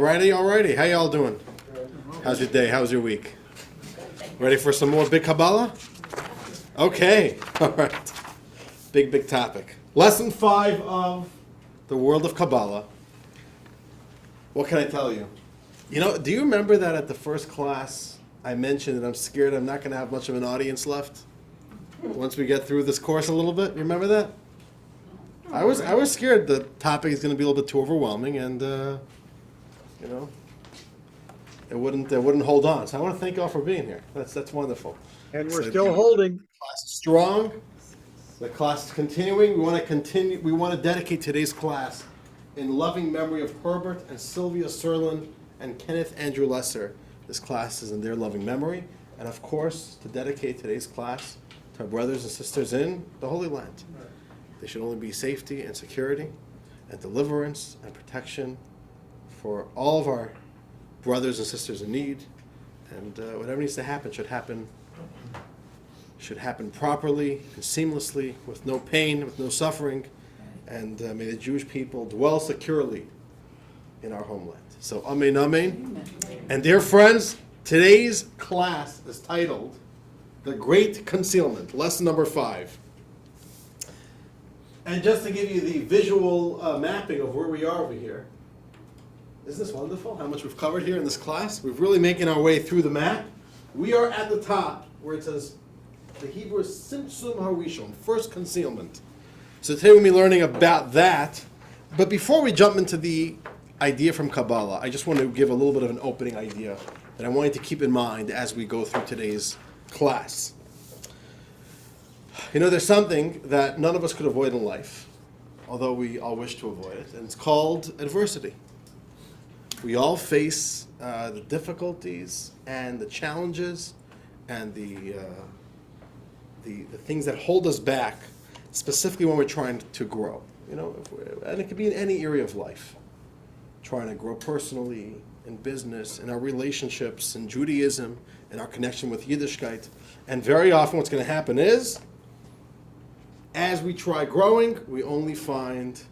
Alrighty. How y'all doing? How's your day? How's your week? Ready for some more big Kabbalah? Okay. All right. Big topic. Lesson 5 of the world of Kabbalah. What can I tell you? Do you remember that at the first class I mentioned that I'm scared I'm not going to have much of an audience left once we get through this course a little bit? You remember that? I was scared the topic is going to be a little bit too overwhelming and it wouldn't hold on. So I want to thank you all for being here. That's wonderful. And we're still holding. The class is strong. The class is continuing. We want to continue. We want to dedicate today's class in loving memory of Herbert and Sylvia Serlin and Kenneth Andrew Lesser. This class is in their loving memory, and of course, to dedicate today's class to our brothers and sisters in the Holy Land. There should only be safety and security and deliverance and protection for all of our brothers and sisters in need, and whatever needs to happen should happen properly and seamlessly, with no pain, with no suffering, and may the Jewish people dwell securely in our homeland. So, Amen, Amen. And dear friends, today's class is titled The Great Concealment, lesson number 5. And just to give you the visual mapping of where we are over here, isn't this wonderful how much we've covered here in this class? We're really making our way through the map. We are at the top where it says, the Hebrew is Simsum Harishon, first concealment. So today we'll be learning about that. But before we jump into the idea from Kabbalah, I just want to give a little bit of an opening idea that I want you to keep in mind as we go through today's class. There's something that none of us could avoid in life, although we all wish to avoid it, and it's called adversity. We all face the difficulties and the challenges and the things that hold us back, specifically when we're trying to grow. And it could be in any area of life. Trying to grow personally, in business, in our relationships, in Judaism, in our connection with Yiddishkeit. And very often what's going to happen is, as we try growing, we only find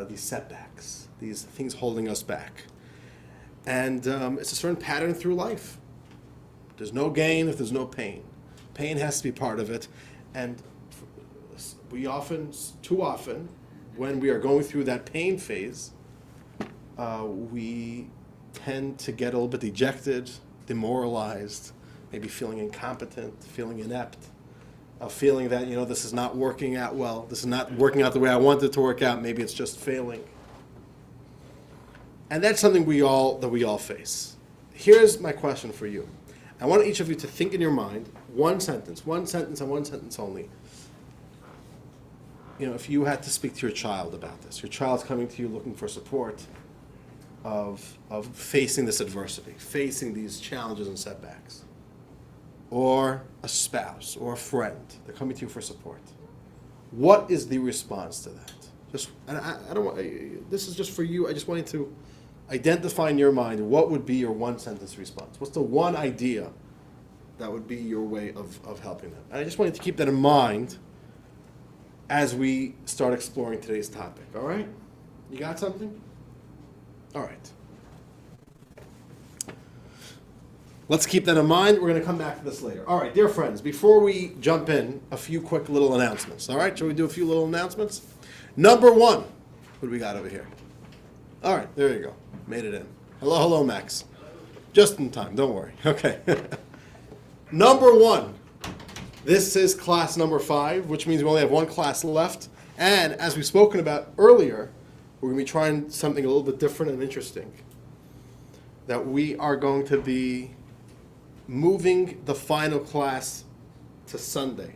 these setbacks, these things holding us back. And it's a certain pattern through life. There's no gain if there's no pain. Pain has to be part of it. And too often, when we are going through that pain phase, we tend to get a little bit dejected, demoralized, maybe feeling incompetent, feeling inept, feeling that, this is not working out well, this is not working out the way I want it to work out, maybe it's just failing. And that's something we all face. Here's my question for you. I want each of you to think in your mind one sentence and one sentence only. If you had to speak to your child about this, your child's coming to you looking for support of facing this adversity, facing these challenges and setbacks, or a spouse or a friend, they're coming to you for support. What is the response to that? This is just for you. I just want you to identify in your mind what would be your one sentence response. What's the one idea that would be your way of helping them? And I just want you to keep that in mind as we start exploring today's topic. All right? You got something? All right. Let's keep that in mind. We're going to come back to this later. All right, dear friends, before we jump in, a few quick little announcements. All right, shall we do a few little announcements? Number 1, what do we got over here? All right, there you go. Made it in. Hello, Max. Just in time, don't worry. Okay. Number 1, this is class number 5, which means we only have one class left. And as we've spoken about earlier, we're going to be trying something a little bit different and interesting. That we are going to be moving the final class to Sunday.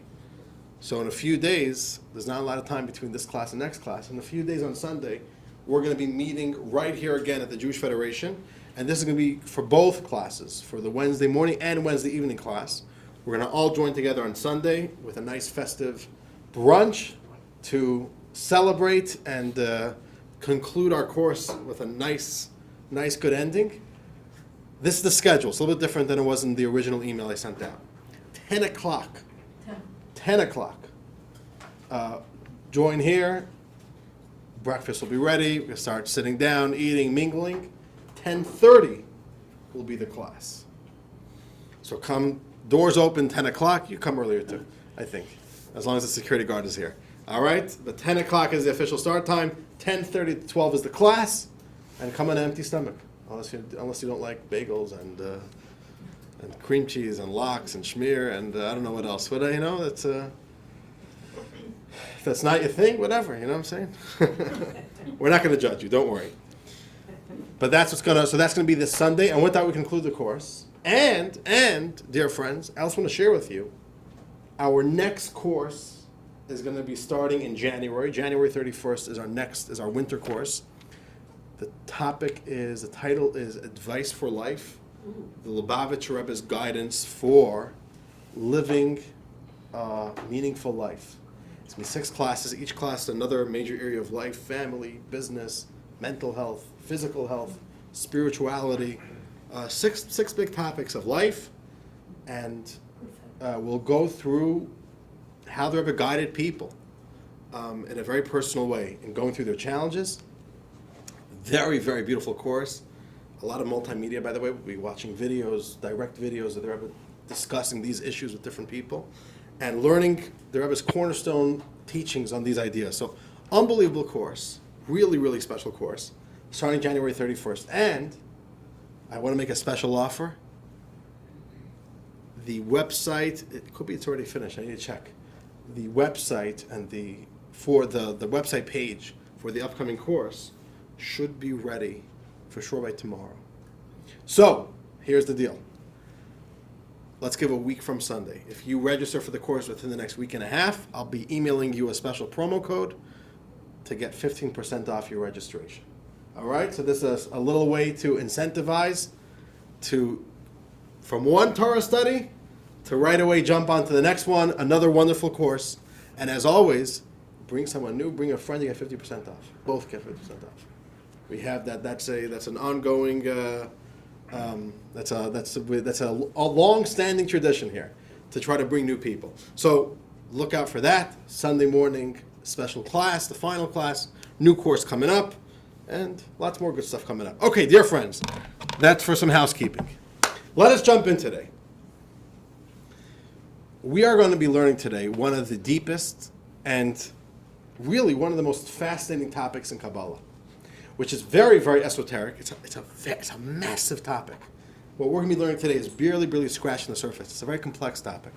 So in a few days, there's not a lot of time between this class and next class. In a few days on Sunday, we're going to be meeting right here again at the Jewish Federation. And this is going to be for both classes, for the Wednesday morning and Wednesday evening class. We're going to all join together on Sunday with a nice festive brunch to celebrate and conclude our course with a nice good ending. This is the schedule. It's a little bit different than it was in the original email I sent out. 10 o'clock. 10 o'clock. Join here. breakfast will be ready. We'll start sitting down, eating, mingling. 10:30 will be the class. So come, doors open 10 o'clock. You come earlier too, I think, as long as the security guard is here. All right? But 10 o'clock is the official start time. 10:30 to 12 is the class. And come on an empty stomach, unless you don't like bagels and cream cheese and lox and schmear and I don't know what else. But that's if that's not your thing, whatever. You know what I'm saying? We're not going to judge you. Don't worry. But that's gonna be this Sunday, and with that we conclude the course. And dear friends, I also want to share with you, our next course is going to be starting in January. January 31st is our winter course. The title is Advice for Life, the Lubavitcher Rebbe's guidance for living a meaningful life. It's going to be 6 classes. Each class is another major area of life: family, business, mental health, physical health, spirituality. 6 big topics of life, and we'll go through how the Rebbe guided people in a very personal way in going through their challenges. Very, very beautiful course. A lot of multimedia, by the way. We'll be watching videos, direct videos of the Rebbe discussing these issues with different people and learning the Rebbe's cornerstone teachings on these ideas. So, unbelievable course. Really, really special course. Starting January 31st. And I want to make a special offer. The website, it could be it's already finished. I need to check. The website and the website page for the upcoming course should be ready for sure by tomorrow. So, here's the deal. Let's give a week from Sunday. If you register for the course within the next week and a half, I'll be emailing you a special promo code to get 15% off your registration. All right? So this is a little way to incentivize from one Torah study to right away jump on to the next one, another wonderful course. And as always, bring someone new, bring a friend, you get 50% off. Both get 50% off. We have that. That's an ongoing. That's a long-standing tradition here to try to bring new people. So look out for that. Sunday morning special class, the final class, new course coming up, and lots more good stuff coming up. Okay, dear friends, that's for some housekeeping. Let us jump in today. We are going to be learning today one of the deepest and really one of the most fascinating topics in Kabbalah, which is very, very esoteric. It's a massive topic. What we're going to be learning today is barely scratching the surface. It's a very complex topic.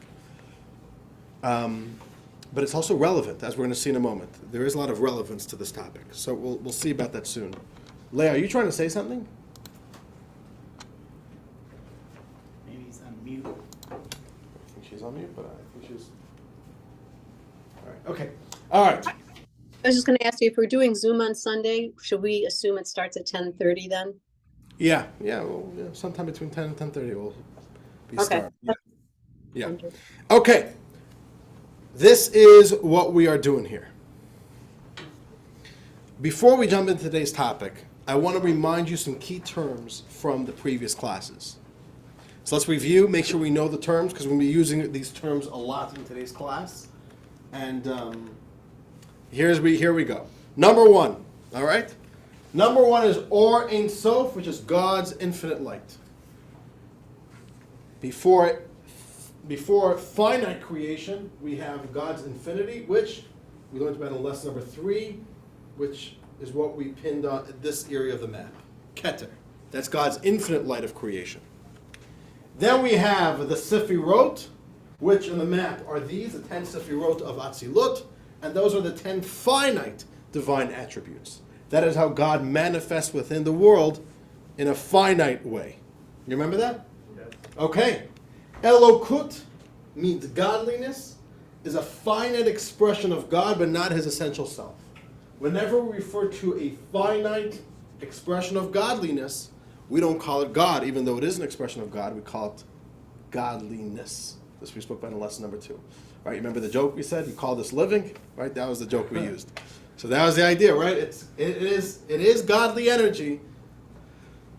But it's also relevant, as we're going to see in a moment. There is a lot of relevance to this topic. So we'll see about that soon. Leah, are you trying to say something? Maybe he's on mute. I think she's on mute, but I think she's... All right. Okay. All right. I was just going to ask you, if we're doing Zoom on Sunday, should we assume it starts at 10:30 then? Yeah. Well, sometime between 10 and 10:30 will be Okay. start. Yeah. Okay. This is what we are doing here. Before we jump into today's topic, I want to remind you some key terms from the previous classes. So let's review, make sure we know the terms, because we're going to be using these terms a lot in today's class. And here we go. Number 1, all right? Number 1 is Or Ein Sof, which is God's infinite light. Before finite creation, we have God's infinity, which we learned about in lesson number 3, which is what we pinned on this area of the map. Keter. That's God's infinite light of creation. Then we have the Sefirot, which in the map are these, the 10 Sefirot of Atzilut, and those are the 10 finite divine attributes. That is how God manifests within the world in a finite way. You remember that? Yes. Okay. Elokut means godliness, is a finite expression of God, but not his essential self. Whenever we refer to a finite expression of godliness, we don't call it God, even though it is an expression of God, we call it godliness. This we spoke about in lesson number 2. Right? You remember the joke we said? You call this living? Right? That was the joke we used. So that was the idea, right? It is godly energy,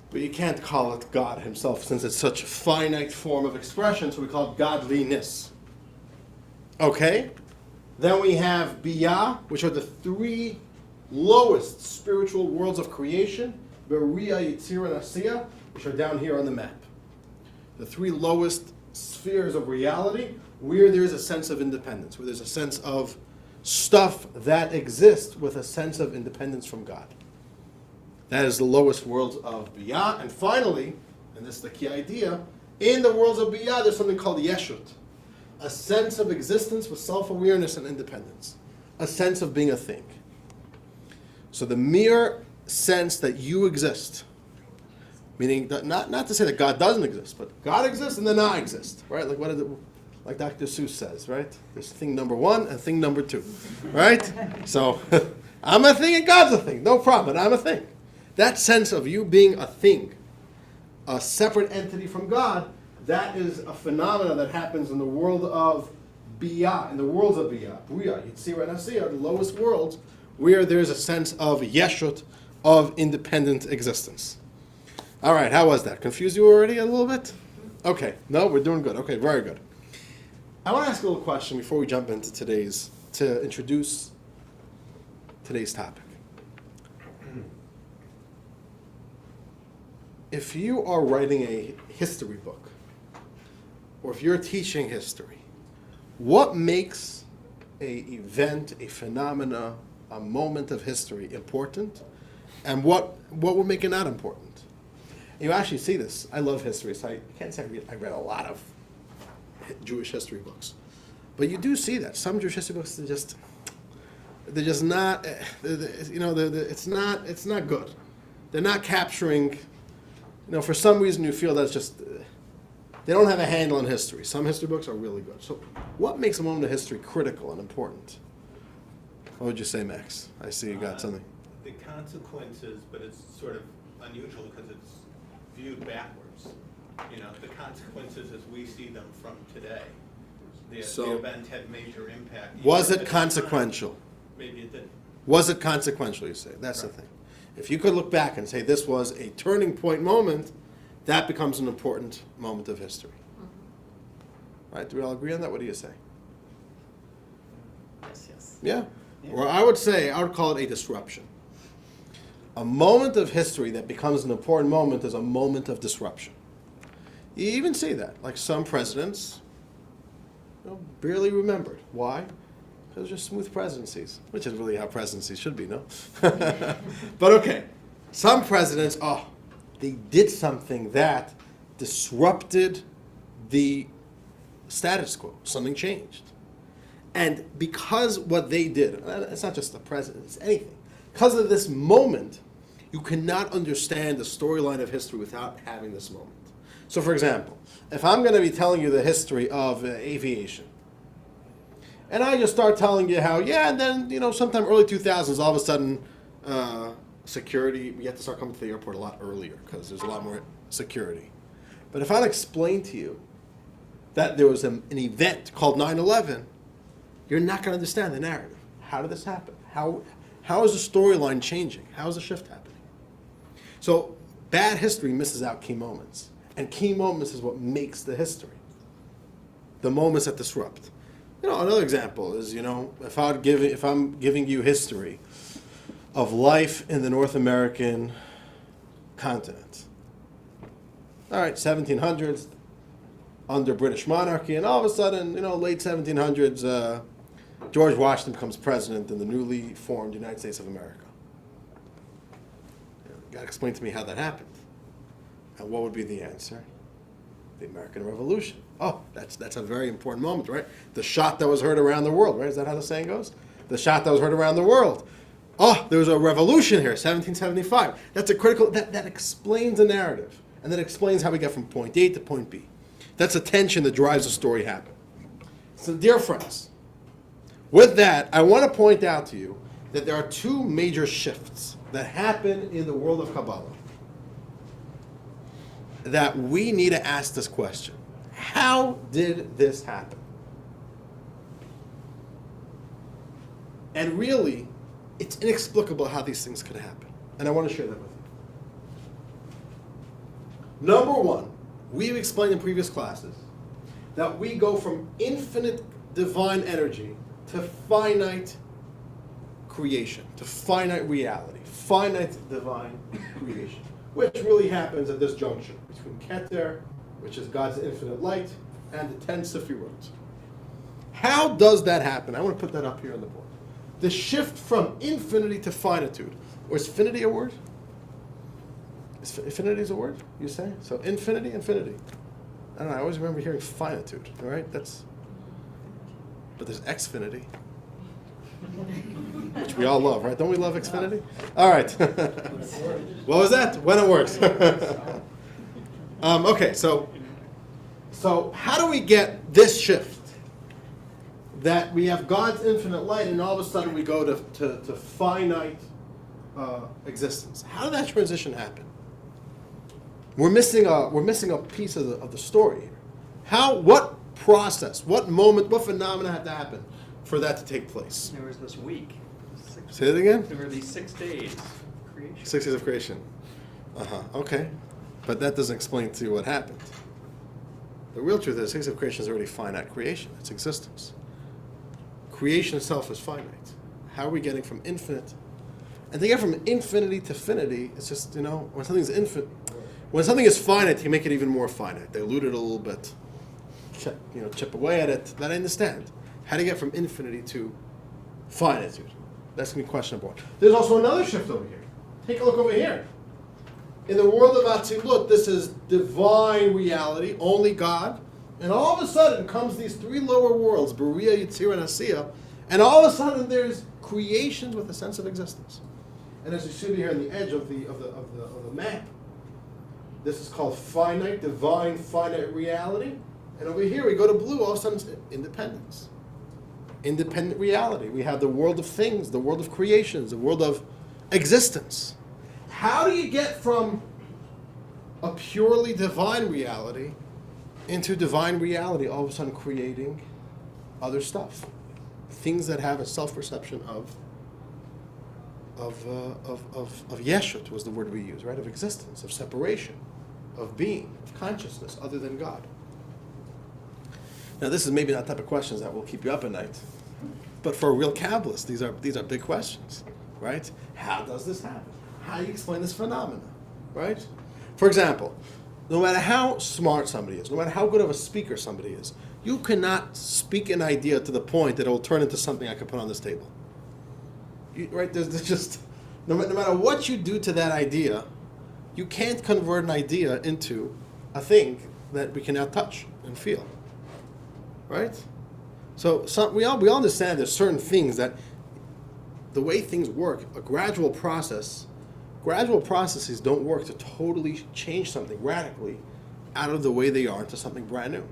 but you can't call it God himself since it's such a finite form of expression, so we call it godliness. Okay? Then we have Biyah, which are the 3 lowest spiritual worlds of creation, Beria, Yitzira, and Asiya, which are down here on the map. The three lowest spheres of reality where there's a sense of independence, where there's a sense of stuff that exists with a sense of independence from God. That is the lowest worlds of Biyah. And finally, and this is the key idea, in the worlds of Biyah, there's something called Yeshut, a sense of existence with self-awareness and independence, a sense of being a thing. So the mere sense that you exist, meaning that not to say that God doesn't exist, but God exists and then I exist, right? Like what is it? Like Dr. Seuss says, right? There's thing number one and thing number two, right? So I'm a thing and God's a thing, no problem, but I'm a thing. That sense of you being a thing, a separate entity from God, that is a phenomenon that happens in the world of Biyah, in the worlds of Biyah, Bria, Yitzira, and Asiya, the lowest worlds, where there's a sense of Yeshut, of independent existence. All right, how was that? Confused you already a little bit? Okay, no, we're doing good. Okay, very good. I want to ask a little question before we jump into to introduce today's topic. If you are writing a history book, or if you're teaching history, what makes an event, a phenomena, a moment of history important, and what would make it not important? You actually see this. I love history, so I can't say I read a lot of Jewish history books, but you do see that some Jewish history books they're just not, it's not good. They're not capturing. For some reason you feel that's just they don't have a handle on history. Some history books are really good. So, what makes a moment of history critical and important? What would you say, Max? I see you got something. The consequences, but it's sort of unusual because it's viewed backwards. The consequences as we see them from today. The event had major impact. Was it consequential? Maybe it didn't. Was it consequential, you say? That's right. The thing. If you could look back and say this was a turning point moment, that becomes an important moment of history. Mm-hmm. Right? Do we all agree on that? What do you say? Yes. Yeah. Or I would call it a disruption. A moment of history that becomes an important moment is a moment of disruption. You even see that. Like some presidents barely remembered. Why? Because they're smooth presidencies, which is really how presidencies should be, no? But okay, some presidents, they did something that disrupted the status quo. Something changed. And because what they did, it's not just the president, it's anything. Because of this moment, you cannot understand the storyline of history without having this moment. So for example, if I'm going to be telling you the history of aviation, and I just start telling you how, and then, sometime early 2000s, all of a sudden, security, we have to start coming to the airport a lot earlier because there's a lot more security. But if I explain to you that there was an event called 9/11, you're not going to understand the narrative. How did this happen? How is the storyline changing? How is the shift happening? So bad history misses out key moments. And key moments is what makes the history. The moments that disrupt. Another example is, if I'm giving you history of life in the North American continent. All right, 1700s, under British monarchy, and all of a sudden, late 1700s, George Washington becomes president in the newly formed United States of America. You got to explain to me how that happened. And what would be the answer? The American Revolution. Oh, that's a very important moment, right? The shot that was heard around the world, right? Is that how the saying goes? The shot that was heard around the world. Oh, there was a revolution here, 1775. That's a critical, that explains the narrative. And that explains how we get from point A to point B. That's a tension that drives the story happen. So, dear friends, with that, I want to point out to you that there are two major shifts that happen in the world of Kabbalah that we need to ask this question. How did this happen? And really, it's inexplicable how these things could happen. And I want to share that with you. Number one, we've explained in previous classes that we go from infinite divine energy to finite creation, to finite reality, finite divine creation, which really happens at this junction between Keter, which is God's infinite light, and the 10 Sefirot. How does that happen? I want to put that up here on the board. The shift from infinity to finitude. Or is finity a word? Infinity is a word, you say? So infinity. I don't know, I always remember hearing finitude, all right? But there's Xfinity, which we all love, right? Don't we love Xfinity? All right. What was that? When it works. Okay, so how do we get this shift? That we have God's infinite light, and all of a sudden we go to finite existence. How did that transition happen? We're missing a piece of the story here. What process, what moment, what phenomena had to happen for that to take place? There was this week. Say that again? There were these 6 days of creation. 6 days of creation. Okay. But that doesn't explain to you what happened. The real truth is 6 days of creation is already finite creation. It's existence. Creation itself is finite. How are we getting from infinite? And to get from infinity to finity, it's just, when something's infinite, when something is finite, you make it even more finite. Dilute it a little bit, chip away at it. That I understand. How do you get from infinity to finitude? That's going to be question number 1. There's also another shift over here. Take a look over here. In the world of Atzilut, this is divine reality, only God. And all of a sudden comes these 3 lower worlds, Beria, Yitzir, and Asiya, and all of a sudden there's creations with a sense of existence. And as you see here on the edge of the map, this is called finite, divine, finite reality. And over here we go to blue, all of a sudden it's independence. Independent reality. We have the world of things, the world of creations, the world of existence. How do you get from a purely divine reality into divine reality, all of a sudden creating other stuff? Things that have a self-perception of yeshut was the word we use, right? Of existence, of separation, of being, of consciousness, other than God. Now, this is maybe not the type of questions that will keep you up at night, but for a real Kabbalist, these are big questions, right? How does this happen? How do you explain this phenomenon, right? For example, no matter how smart somebody is, no matter how good of a speaker somebody is, you cannot speak an idea to the point that it will turn into something I could put on this table. Right? There's just, no matter what you do to that idea, you can't convert an idea into a thing that we can now touch and feel. Right? So we all understand there's certain things that the way things work, a gradual processes don't work to totally change something radically out of the way they are into something brand new.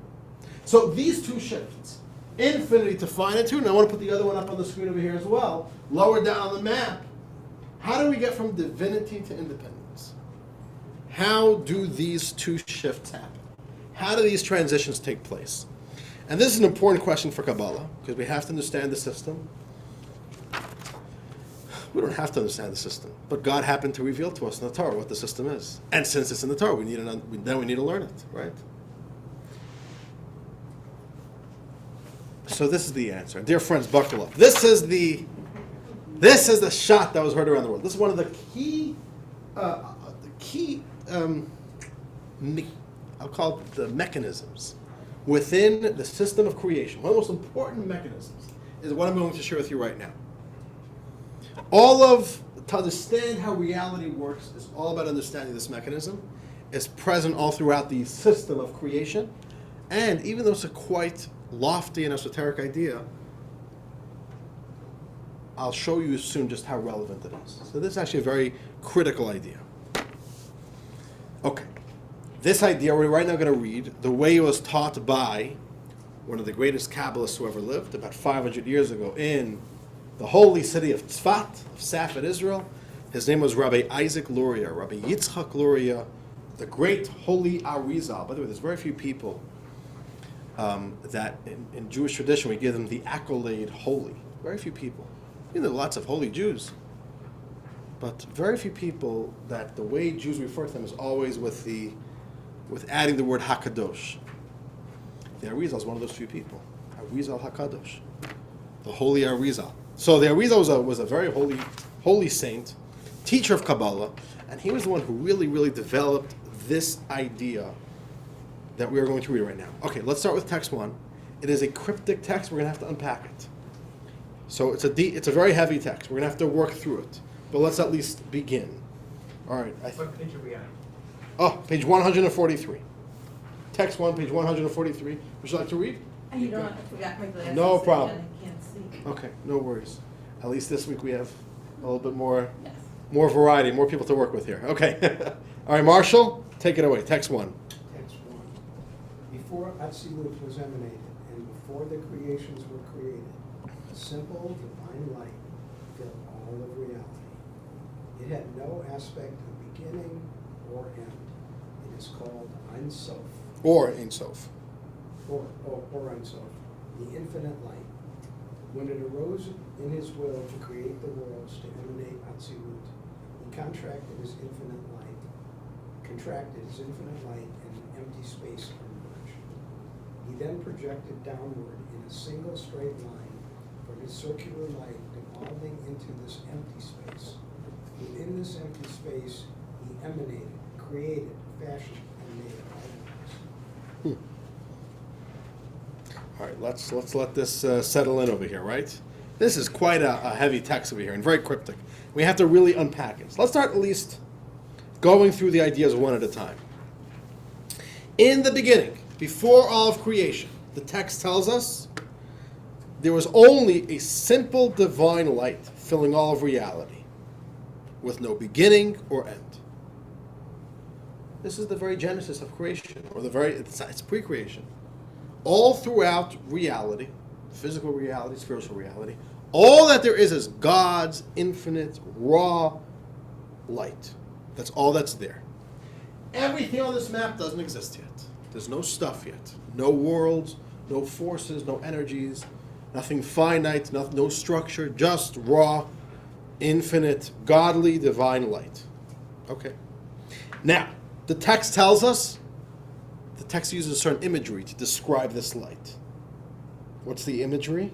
So these 2 shifts, infinity to finitude, and I want to put the other one up on the screen over here as well, lower down on the map. How do we get from divinity to independence? How do these 2 shifts happen? How do these transitions take place? And this is an important question for Kabbalah, because we have to understand the system. We don't have to understand the system, but God happened to reveal to us in the Torah what the system is. And since it's in the Torah, we need to learn it, right? So this is the answer. Dear friends, buckle up. This is the shot that was heard around the world. This is one of the key, I'll call it the mechanisms within the system of creation. One of the most important mechanisms is what I'm going to share with you right now. To understand how reality works is all about understanding this mechanism. It's present all throughout the system of creation. And even though it's a quite lofty and esoteric idea, I'll show you soon just how relevant it is. So this is actually a very critical idea. Okay. This idea we're right now going to read the way it was taught by one of the greatest Kabbalists who ever lived about 500 years ago in the holy city of Tzfat, of Safed, Israel. His name was Rabbi Isaac Luria, Rabbi Yitzchak Luria, the great holy Arizal. By the way, there's very few people that in Jewish tradition we give them the accolade holy. Very few people. There are lots of holy Jews, but very few people that the way Jews refer to them is always with adding the word Hakadosh. The Arizal is one of those few people. Arizal Hakadosh, the holy Arizal. So the Arizal was a very holy saint, teacher of Kabbalah, and he was the one who really developed this idea that we are going to read right now. Okay, let's start with text 1. It is a cryptic text. We're going to have to unpack it. So it's a very heavy text. We're going to have to work through it. But let's at least begin. All right. What page are we on? Oh, page 143. Text 1, page 143. Would you like to read? You don't have to forget my glasses. No so problem. I can't see. Okay, no worries. At least this week we have a little bit more Yes. variety, more people to work with here. Okay. All right, Marshall, take it away. Text 1. Text 1. Before Atzilut was emanated, and before the creations were created, a simple divine light filled all of reality. It had no aspect of beginning or end. It is called Ein Sof, Or Ein Sof. or Ein Sof, the infinite light. When it arose in his will to create the worlds to emanate Atzilut, he contracted his infinite light, and an empty space emerged. He then projected downward in a single straight line from his circular light, devolving into this empty space. Within this empty space, he emanated, created, fashioned, and made all things. All right, let's let this settle in over here, right? This is quite a heavy text over here and very cryptic. We have to really unpack it. So let's start at least going through the ideas one at a time. In the beginning, before all of creation, the text tells us there was only a simple divine light filling all of reality, with no beginning or end. This is the very genesis of creation, or it's pre-creation. All throughout reality, physical reality, spiritual reality, all that there is God's infinite, raw light. That's all that's there. Everything on this map doesn't exist yet. There's no stuff yet. No worlds, no forces, no energies, nothing finite, no structure, just raw, infinite, godly, divine light. Okay. Now, the text tells us, the text uses a certain imagery to describe this light. What's the imagery?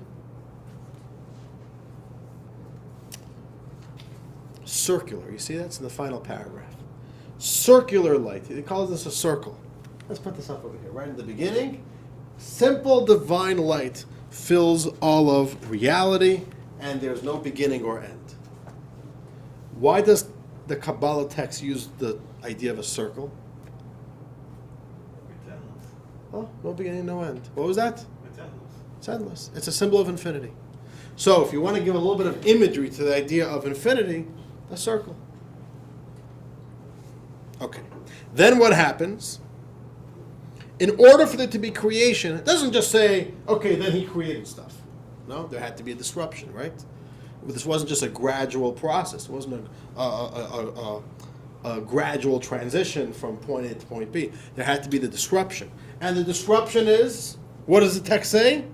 Circular. You see that's in the final paragraph. Circular light. He calls this a circle. Let's put this up over here. Right in the beginning, simple divine light fills all of reality, and there's no beginning or end. Why does the Kabbalah text use the idea of a circle? Oh, no beginning, no end. What was that? It's endless. It's a symbol of infinity. So if you want to give a little bit of imagery to the idea of infinity, a circle. Okay. Then what happens? In order for there to be creation, it doesn't just say, okay, then he created stuff. No, there had to be a disruption, right? This wasn't just a gradual process. It wasn't a gradual transition from point A to point B. There had to be the disruption. And the disruption is, what does the text say?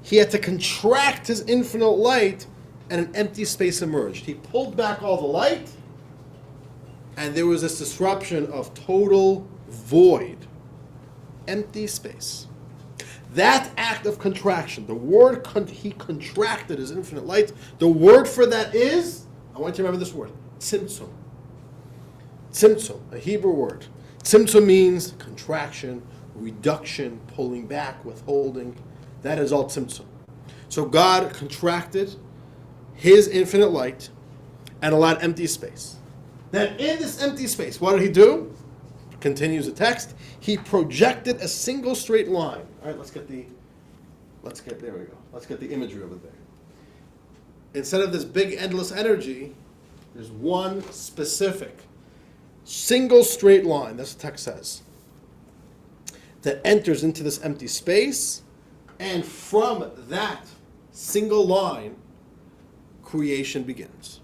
He had to contract his infinite light, and an empty space emerged. He pulled back all the light, and there was this disruption of total void, empty space. That act of contraction, the word he contracted his infinite light, the word for that is, I want you to remember this word, tzimtzum. Tzimtzum, a Hebrew word. Tzimtzum means contraction, reduction, pulling back, withholding. That is all tzimtzum. So God contracted his infinite light and allowed empty space. Then in this empty space, what did he do? Continues the text. He projected a single straight line. All right, there we go. Let's get the imagery over there. Instead of this big endless energy, there's one specific single straight line, that's what the text says, that enters into this empty space, and from that single line, creation begins.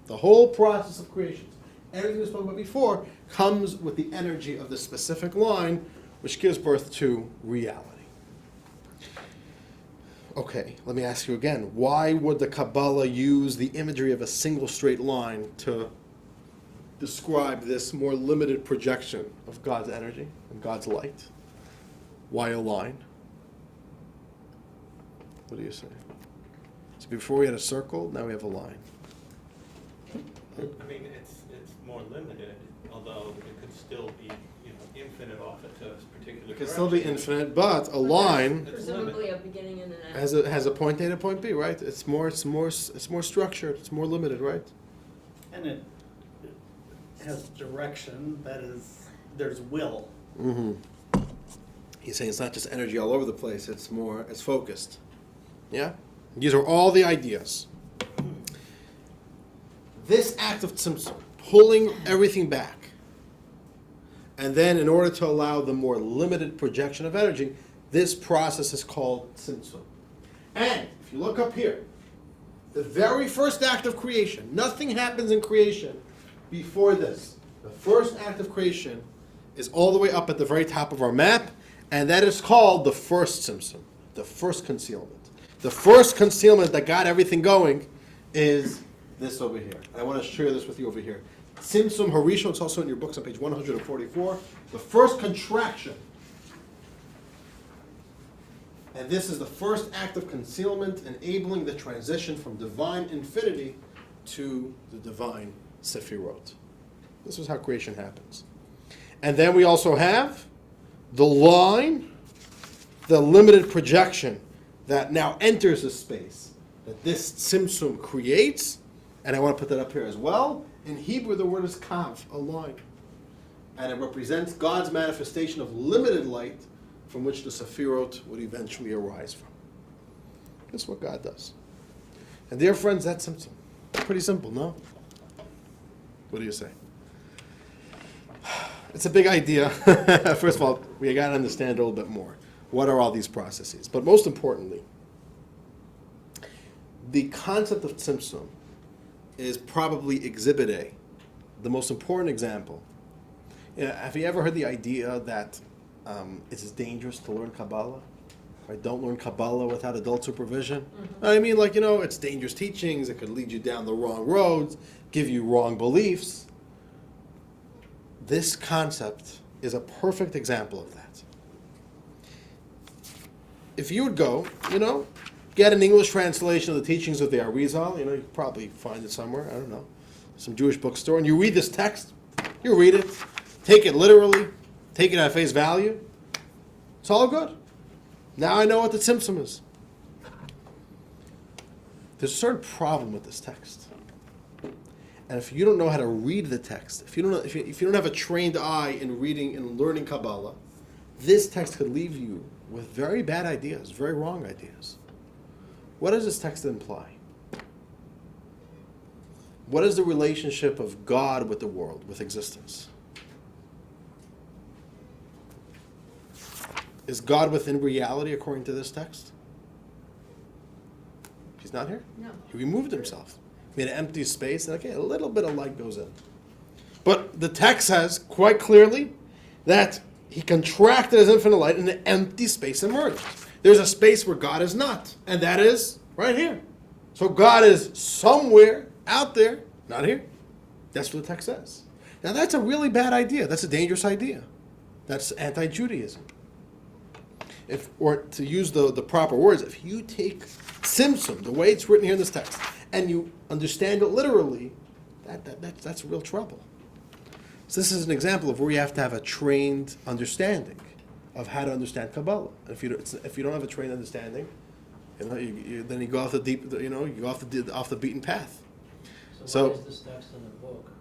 The whole process of creation, everything we spoke about before, comes with the energy of this specific line, which gives birth to reality. Okay, let me ask you again. Why would the Kabbalah use the imagery of a single straight line to describe this more limited projection of God's energy and God's light? Why a line? What do you say? So before we had a circle, now we have a line. I mean, it's more limited, although it could still be, infinite off it to a particular It can still be direction. infinite, but a line It's Presumably a beginning and an end. has a point A to point B, right? It's more structured. It's more limited, right? And it has direction, that is, there's will. Mm-hmm. He's saying it's not just energy all over the place. It's focused. Yeah? These are all the ideas. This act of tzimtzum, pulling everything back, and then in order to allow the more limited projection of energy, this process is called tzimtzum. And if you look up here, the very first act of creation, nothing happens in creation before this. The first act of creation is all the way up at the very top of our map, and that is called the first tzimtzum, the first concealment. The first concealment that got everything going is this over here. I want to share this with you over here. Tzimtzum Harishon, it's also in your books on page 144. The first contraction. And this is the first act of concealment, enabling the transition from divine infinity to the divine Sefirot. This is how creation happens. And then we also have the line, the limited projection that now enters the space that this tzimtzum creates. And I want to put that up here as well. In Hebrew, the word is kav, a line. And it represents God's manifestation of limited light from which the Sefirot would eventually arise from. That's what God does. And dear friends, that's tzimtzum. Pretty simple, no? What do you say? It's a big idea. First of all, we got to understand a little bit more. What are all these processes? But most importantly, the concept of tzimtzum is probably Exhibit A, the most important example. Have you ever heard the idea that it's dangerous to learn Kabbalah? Right? Don't learn Kabbalah without adult supervision. Mm-hmm. I mean, it's dangerous teachings. It could lead you down the wrong roads, give you wrong beliefs. This concept is a perfect example of that. If you would go, get an English translation of the teachings of the Arizal, you could probably find it somewhere, I don't know, some Jewish bookstore, and you read this text, you read it, take it literally, take it at face value, it's all good. Now I know what the tzimtzum is. There's a certain problem with this text. And if you don't know how to read the text, if you don't have a trained eye in reading and learning Kabbalah, this text could leave you with very bad ideas, very wrong ideas. What does this text imply? What is the relationship of God with the world, with existence? Is God within reality according to this text? He's not here? No. He removed himself. Made an empty space, and a little bit of light goes in. But the text says quite clearly that he contracted his infinite light and an empty space emerged. There's a space where God is not, and that is right here. So God is somewhere out there, not here. That's what the text says. Now that's a really bad idea. That's a dangerous idea. That's anti-Judaism. Or to use the proper words, if you take tzimtzum, the way it's written here in this text, and you understand it literally, that's real trouble. So this is an example of where you have to have a trained understanding of how to understand Kabbalah. If you don't have a trained understanding, then you go off the deep, you go off the beaten path. So why is this text in the book?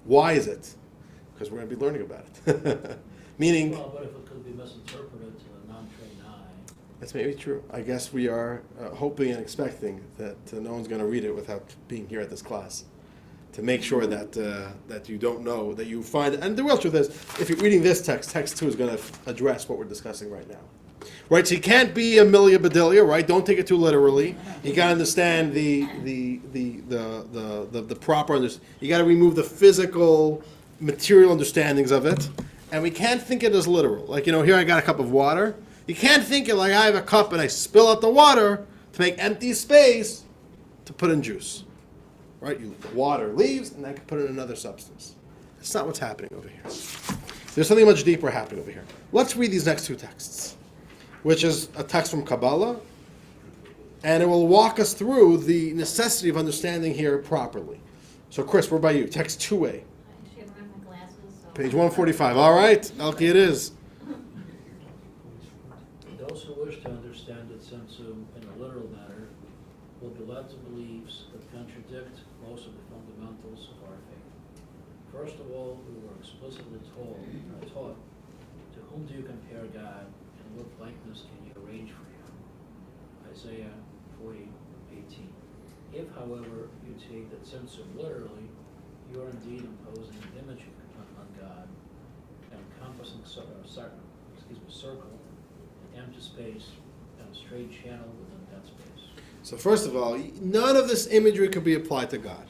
Why is it? Because we're going to be learning about it. Meaning, Well, but if it could be misinterpreted to a non-trained eye. that's maybe true. I guess we are hoping and expecting that no one's going to read it without being here at this class, to make sure that you don't know, that you find. And the real truth is, if you're reading this text, text 2 is going to address what we're discussing right now. Right, so you can't be Amelia Bedelia, right? Don't take it too literally. You got to understand the proper understanding. You got to remove the physical, material understandings of it, and we can't think it as literal. Like, here I got a cup of water. You can't think it like I have a cup and I spill out the water to make empty space to put in juice. Right? The water leaves, and I can put in another substance. That's not what's happening over here. There's something much deeper happening over here. Let's read these next two texts, which is a text from Kabbalah And it will walk us through the necessity of understanding here properly. So Chris, what about you? Text 2A, I should wear my glasses, so. page 145. All right, Elkie it is. Those who wish to understand its Tzimtzum in a literal manner will be led to beliefs that contradict most of the fundamentals of our faith. First of all, we were explicitly taught, to whom do you compare God, and what likeness can you arrange for him? Isaiah 40:18. If, however, you take the Tzimtzum literally, you are indeed imposing an image on God, an encompassing circle, an empty space, and a straight channel within that space. So first of all, none of this imagery could be applied to God.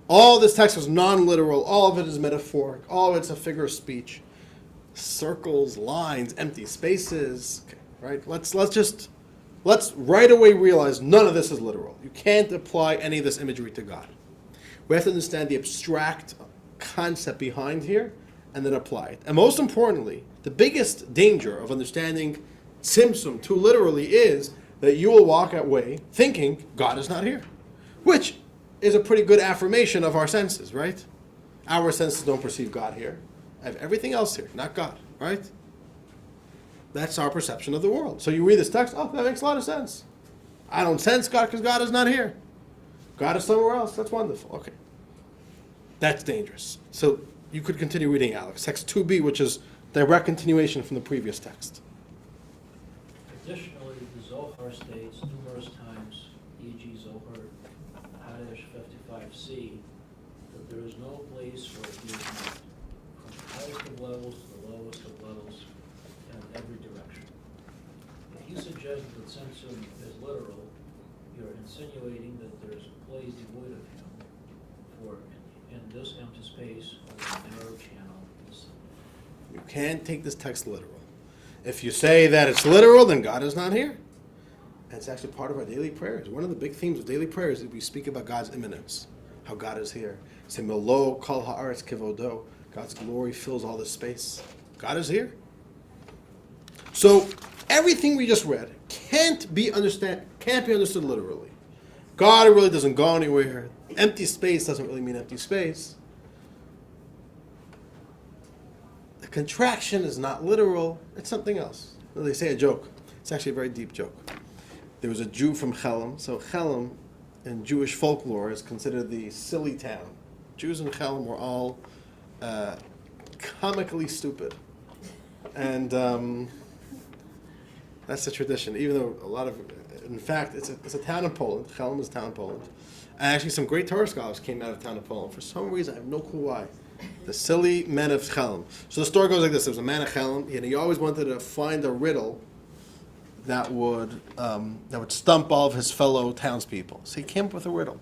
All this text was non-literal. All of it is metaphoric. All of it's a figure of speech. Circles, lines, empty spaces. Okay, right? Let's right away realize none of this is literal. You can't apply any of this imagery to God. We have to understand the abstract concept behind here and then apply it. And most importantly, the biggest danger of understanding Tzimtzum too literally is that you will walk away thinking God is not here, which is a pretty good affirmation of our senses, right? Our senses don't perceive God here. I have everything else here, not God, right? That's our perception of the world. So you read this text, oh, that makes a lot of sense. I don't sense God because God is not here. God is somewhere else. That's wonderful. Okay. That's dangerous. So you could continue reading, Alex. Text 2b, which is direct continuation from the previous text. Additionally, the Zohar states numerous times, e.g. Zohar Hadesh 55c, that there is no place where he is not, from the highest of levels to the lowest of levels, and in every direction. If you suggest that Tzimtzum is literal, you're insinuating that there is a place devoid of him, for in this empty space, or a narrow channel in the sun. You can't take this text literal. If you say that it's literal, then God is not here. And it's actually part of our daily prayers. One of the big themes of daily prayers is we speak about God's immanence, how God is here. Say, Melo kol haaretz kivodo. God's glory fills all this space. God is here. So everything we just read can't be understood literally. God really doesn't go anywhere. Empty space doesn't really mean empty space. The contraction is not literal. It's something else. They say a joke. It's actually a very deep joke. There was a Jew from Chelm. So Chelm, in Jewish folklore, is considered the silly town. Jews in Chelm were all comically stupid. And that's the tradition. Even though a lot of, in fact, it's a town in Poland. Chelm is a town in Poland. And actually some great Torah scholars came out of town of Poland. For some reason, I have no clue why. The silly men of Chelm. So the story goes like this. There was a man of Chelm, and he always wanted to find a riddle that would stump all of his fellow townspeople. So he came up with a riddle.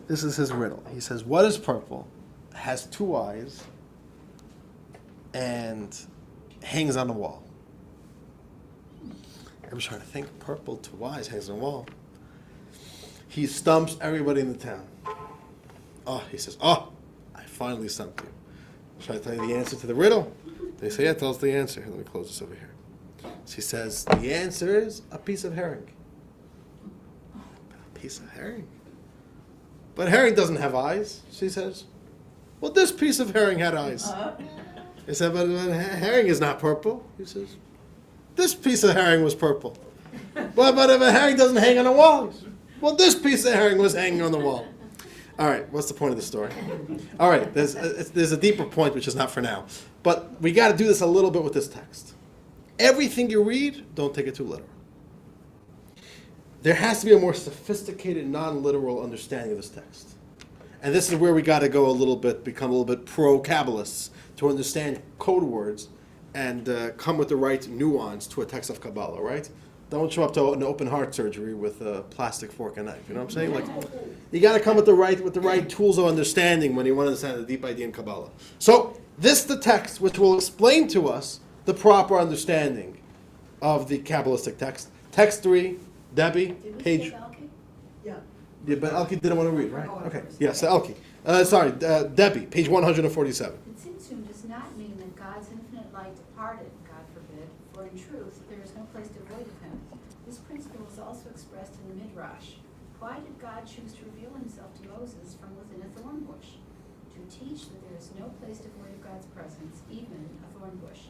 This is his riddle. He says, what is purple, has two eyes, and hangs on the wall? I was trying to think. Purple, two eyes, hangs on the wall. He stumps everybody in the town. Oh, he says, I finally stumped you. Should I tell you the answer to the riddle? They say, yeah, tell us the answer. Let me close this over here. She says, the answer is a piece of herring. A piece of herring? But herring doesn't have eyes, she says. Well, this piece of herring had eyes. He said, but herring is not purple. He says, this piece of herring was purple. But if a herring doesn't hang on a wall, well, this piece of herring was hanging on the wall. All right, what's the point of the story? All right, there's a deeper point, which is not for now. But we got to do this a little bit with this text. Everything you read, don't take it too literal. There has to be a more sophisticated, non-literal understanding of this text. And this is where we got to go become a little bit pro-Kabbalists to understand code words and come with the right nuance to a text of Kabbalah, right? Don't show up to an open heart surgery with a plastic fork and knife. You know what I'm saying? Like, you got to come with the right tools of understanding when you want to understand the deep idea in Kabbalah. So this is the text which will explain to us the proper understanding of the Kabbalistic text. Text 3, Debbie, page. Yeah. Yeah, but Elkie didn't want to read, right? Okay. Yes, Elkie. Debbie, page 147. The Tzimtzum does not mean that God's infinite light departed, God forbid, for in truth there is no place devoid of him. This principle is also expressed midrash. Why did God choose to reveal himself to Moses from within a thorn bush? To teach that there is no place devoid of God's presence, even a thorn bush.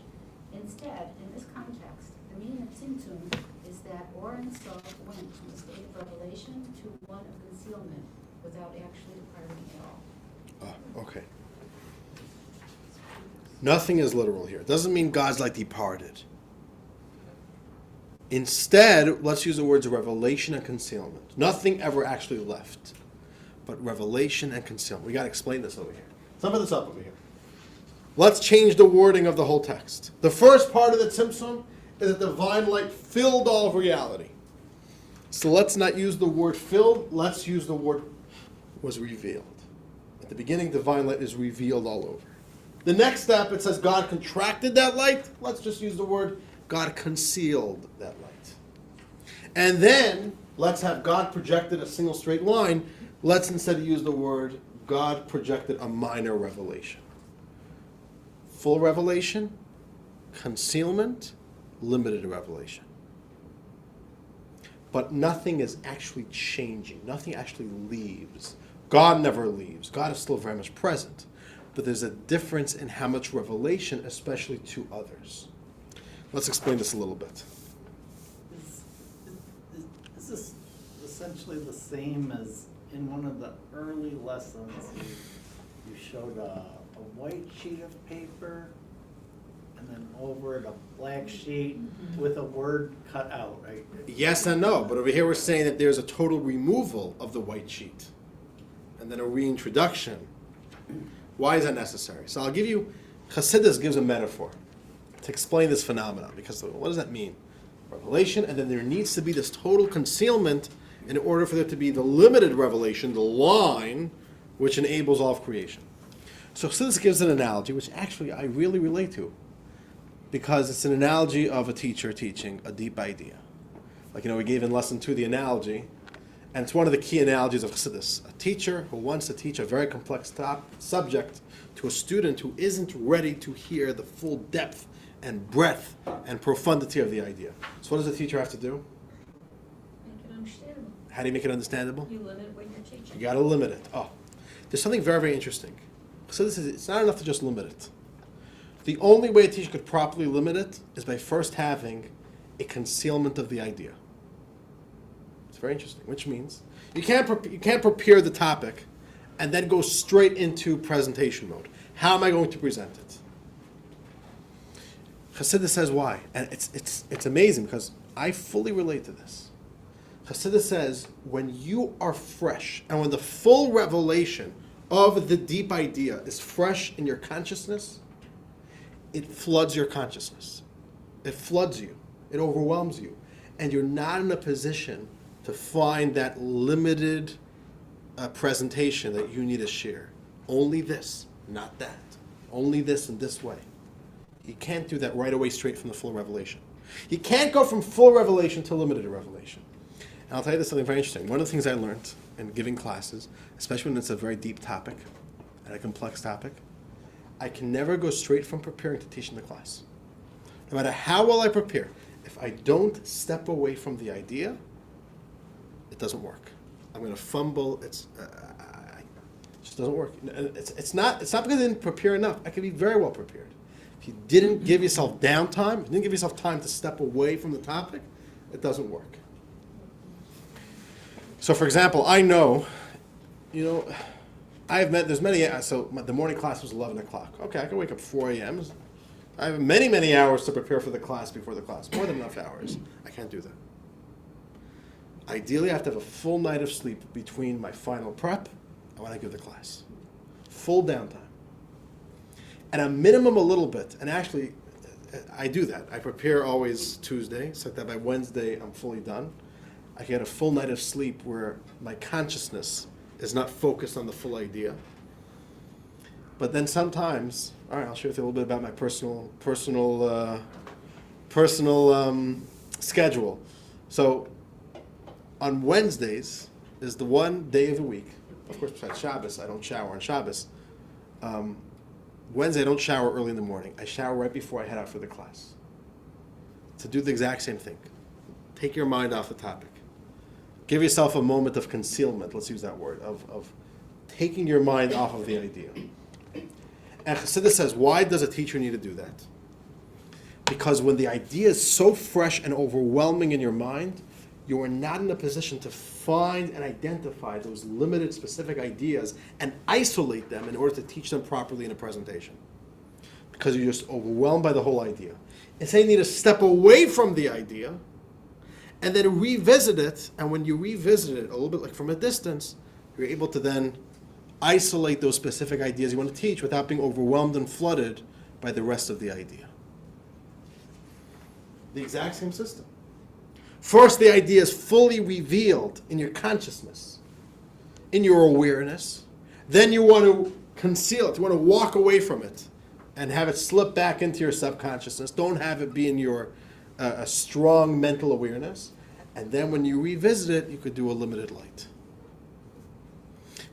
Instead, in this context, the meaning of Tzimtzum is that Or and Sof went from a state of revelation to one of concealment without actually departing at all. Okay. Nothing is literal here. It doesn't mean God's like departed. Instead, let's use the words revelation and concealment. Nothing ever actually left, but revelation and concealment. We got to explain this over here. Sum this up over here. Let's change the wording of the whole text. The first part of the Tzimtzum is that the divine light filled all of reality. So let's not use the word filled. Let's use the word was revealed. At the beginning, divine light is revealed all over. The next step, it says God contracted that light. Let's just use the word God concealed that light. And then, let's have God projected a single straight line. Let's instead use the word God projected a minor revelation. Full revelation, concealment, limited revelation. But nothing is actually changing. Nothing actually leaves. God never leaves. God is still very much present. But there's a difference in how much revelation, especially to others. Let's explain this a little bit. Is this essentially the same as in one of the early lessons you showed a white sheet of paper and then over it a black sheet with a word cut out, right? Yes and no, but over here we're saying that there's a total removal of the white sheet and then a reintroduction. Why is that necessary? So I'll give you, Chassidus gives a metaphor to explain this phenomenon, because what does that mean? Revelation, and then there needs to be this total concealment in order for there to be the limited revelation, the line, which enables all of creation. So Chassidus gives an analogy, which actually I really relate to, because it's an analogy of a teacher teaching a deep idea. Like, we gave in lesson 2 the analogy, and it's one of the key analogies of Chassidus. A teacher who wants to teach a very complex subject to a student who isn't ready to hear the full depth and breadth and profundity of the idea. So what does the teacher have to do? Make it understandable. How do you make it understandable? You limit what you're teaching. You got to limit it. Oh, there's something very, very interesting. So it's not enough to just limit it. The only way a teacher could properly limit it is by first having a concealment of the idea. It's very interesting, which means you can't prepare the topic and then go straight into presentation mode. How am I going to present it? Chassidus says why, and it's amazing because I fully relate to this. Chassidus says when you are fresh and when the full revelation of the deep idea is fresh in your consciousness, it floods your consciousness. It floods you. It overwhelms you. And you're not in a position to find that limited presentation that you need to share. Only this, not that. Only this in this way. You can't do that right away straight from the full revelation. You can't go from full revelation to limited revelation. And I'll tell you this something very interesting. One of the things I learned in giving classes, especially when it's a very deep topic and a complex topic, I can never go straight from preparing to teaching the class. No matter how well I prepare, if I don't step away from the idea, it doesn't work. I'm going to fumble. It just doesn't work. It's not because I didn't prepare enough. I could be very well prepared. If you didn't give yourself downtime, if you didn't give yourself time to step away from the topic, it doesn't work. So, for example, I know, I have met, there's many, so the morning class was 11 o'clock. Okay, I can wake up 4 a.m. I have many, many hours to prepare for the class before the class. More than enough hours. I can't do that. Ideally, I have to have a full night of sleep between my final prep and when I give the class. Full downtime. And a minimum a little bit. And actually, I do that. I prepare always Tuesday, so that by Wednesday I'm fully done. I get a full night of sleep where my consciousness is not focused on the full idea. But then sometimes, all right, I'll share with you a little bit about my personal schedule. So on Wednesdays is the one day of the week. Of course, besides Shabbos, I don't shower on Shabbos. Wednesday, I don't shower early in the morning. I shower right before I head out for the class. To do the exact same thing. Take your mind off the topic. Give yourself a moment of concealment, let's use that word, of taking your mind off of the idea. And Chassidus says, why does a teacher need to do that? Because when the idea is so fresh and overwhelming in your mind, you are not in a position to find and identify those limited specific ideas and isolate them in order to teach them properly in a presentation. Because you're just overwhelmed by the whole idea. Instead, you need to step away from the idea and then revisit it. And when you revisit it a little bit like from a distance, you're able to then isolate those specific ideas you want to teach without being overwhelmed and flooded by the rest of the idea. The exact same system. First, the idea is fully revealed in your consciousness, in your awareness. Then you want to conceal it. You want to walk away from it and have it slip back into your subconsciousness. Don't have it be in your a strong mental awareness. And then when you revisit it, you could do a limited light.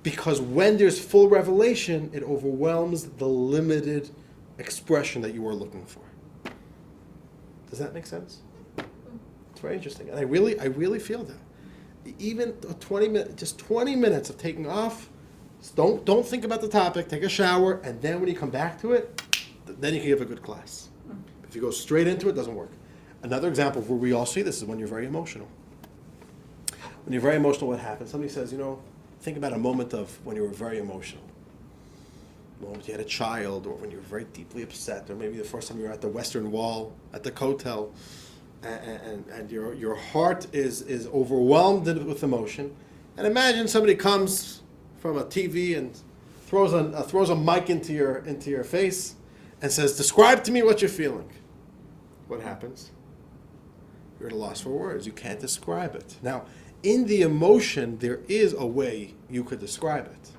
Because when there's full revelation, it overwhelms the limited expression that you were looking for. Does that make sense? It's very interesting. And I really feel that. Even 20 minutes of taking off, don't think about the topic, take a shower, and then when you come back to it, then you can give a good class. If you go straight into it, it doesn't work. Another example of where we all see this is when you're very emotional. When you're very emotional, what happens? Somebody says, think about a moment of when you were very emotional. A moment you had a child, or when you were very deeply upset, or maybe the first time you were at the Western Wall, at the Kotel, and your heart is overwhelmed with emotion. And imagine somebody comes from a TV and throws a mic into your face and says, "Describe to me what you're feeling." What happens? You're at a loss for words. You can't describe it. Now, in the emotion, there is a way you could describe it.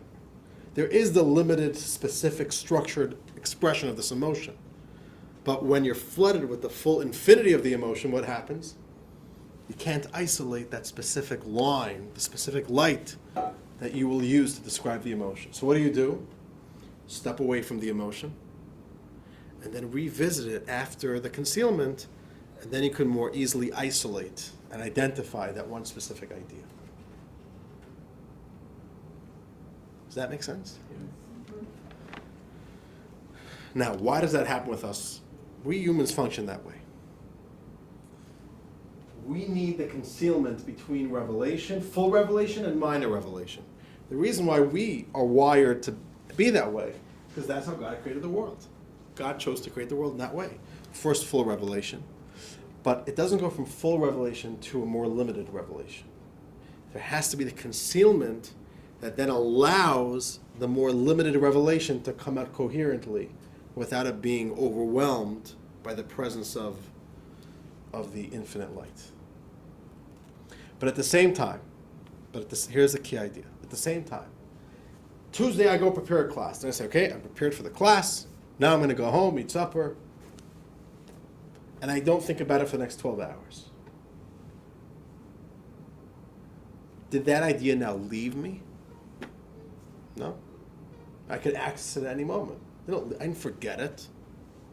There is the limited, specific, structured expression of this emotion. But when you're flooded with the full infinity of the emotion, what happens? You can't isolate that specific line, the specific light that you will use to describe the emotion. So what do? Step away from the emotion, and then revisit it after the concealment, and then you can more easily isolate and identify that one specific idea. Does that make sense? Now, why does that happen with us? We humans function that way. We need the concealment between revelation, full revelation, and minor revelation. The reason why we are wired to be that way, because that's how God created the world. God chose to create the world in that way. First, full revelation. But it doesn't go from full revelation to a more limited revelation. There has to be the concealment that then allows the more limited revelation to come out coherently without it being overwhelmed by the presence of the infinite light. But at the same time, here's the key idea. At the same time, Tuesday I go prepare a class. Then I say, okay, I'm prepared for the class. Now I'm going to go home, eat supper. And I don't think about it for the next 12 hours. Did that idea now leave me? No. I could access it at any moment. I didn't forget it.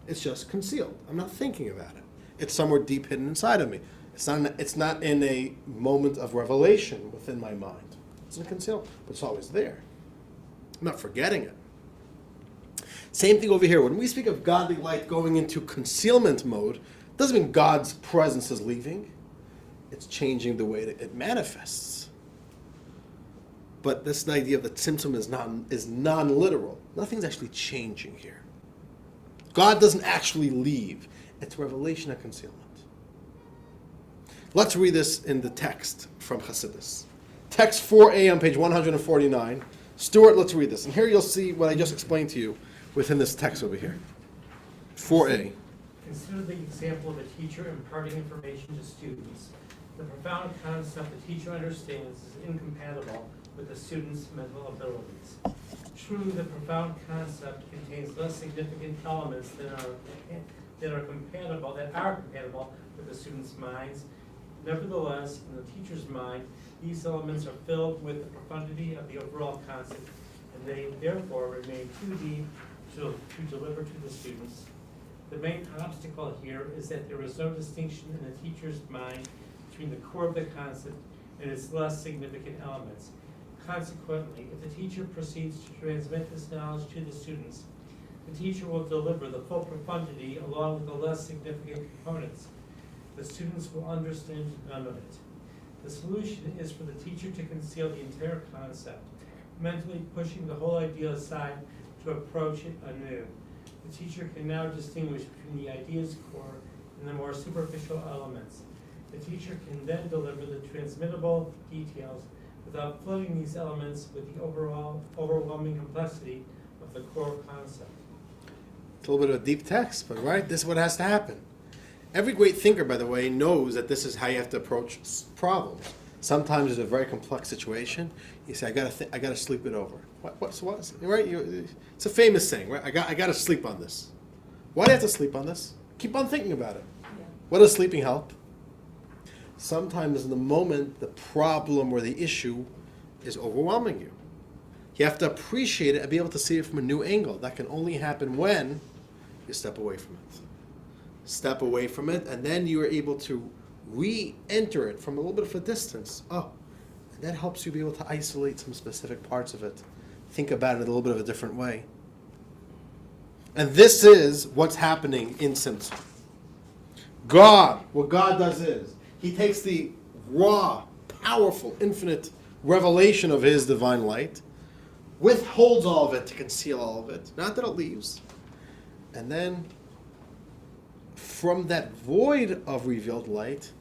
It's just concealed. I'm not thinking about it. It's somewhere deep hidden inside of me. It's not in a moment of revelation within my mind. It's in concealed, but it's always there. I'm not forgetting it. Same thing over here. When we speak of godly light going into concealment mode, it doesn't mean God's presence is leaving. It's changing the way that it manifests. But this idea of the tzimtzum is non-literal. Nothing's actually changing here. God doesn't actually leave. It's revelation and concealment. Let's read this in the text from Chassidus. Text 4a on page 149. Stuart, let's read this. And here you'll see what I just explained to you within this text over here. 4a. Consider the example of a teacher imparting information to students. The profound concept the teacher understands is incompatible with the student's mental abilities. True, the profound concept contains less significant elements that are compatible with the student's minds. Nevertheless, in the teacher's mind, these elements are filled with the profundity of the overall concept, and they therefore remain too deep to deliver to the students. The main obstacle here is that there is no distinction in the teacher's mind between the core of the concept and its less significant elements. Consequently, if the teacher proceeds to transmit this knowledge to the students, the teacher will deliver the full profundity along with the less significant components. The students will understand none of it. The solution is for the teacher to conceal the entire concept, mentally pushing the whole idea aside to approach it anew. The teacher can now distinguish between the idea's core and the more superficial elements. The teacher can then deliver the transmittable details without flooding these elements with the overwhelming complexity of the core concept. It's a little bit of a deep text, but right, this is what has to happen. Every great thinker, by the way, knows that this is how you have to approach problems. Sometimes it's a very complex situation. You say, I gotta sleep it over. What? Right? It's a famous saying, right? I gotta sleep on this. Why do you have to sleep on this? Keep on thinking about it. What does sleeping help? Sometimes in the moment, the problem or the issue is overwhelming you. You have to appreciate it and be able to see it from a new angle. That can only happen when you step away from it. Step away from it, and then you are able to re-enter it from a little bit of a distance. Oh, and that helps you be able to isolate some specific parts of it. Think about it in a little bit of a different way. And this is what's happening in Tzimtzum. God, what God does is, He takes the raw, powerful, infinite revelation of His divine light, withholds all of it to conceal all of it, not that it leaves, and then from that void of revealed light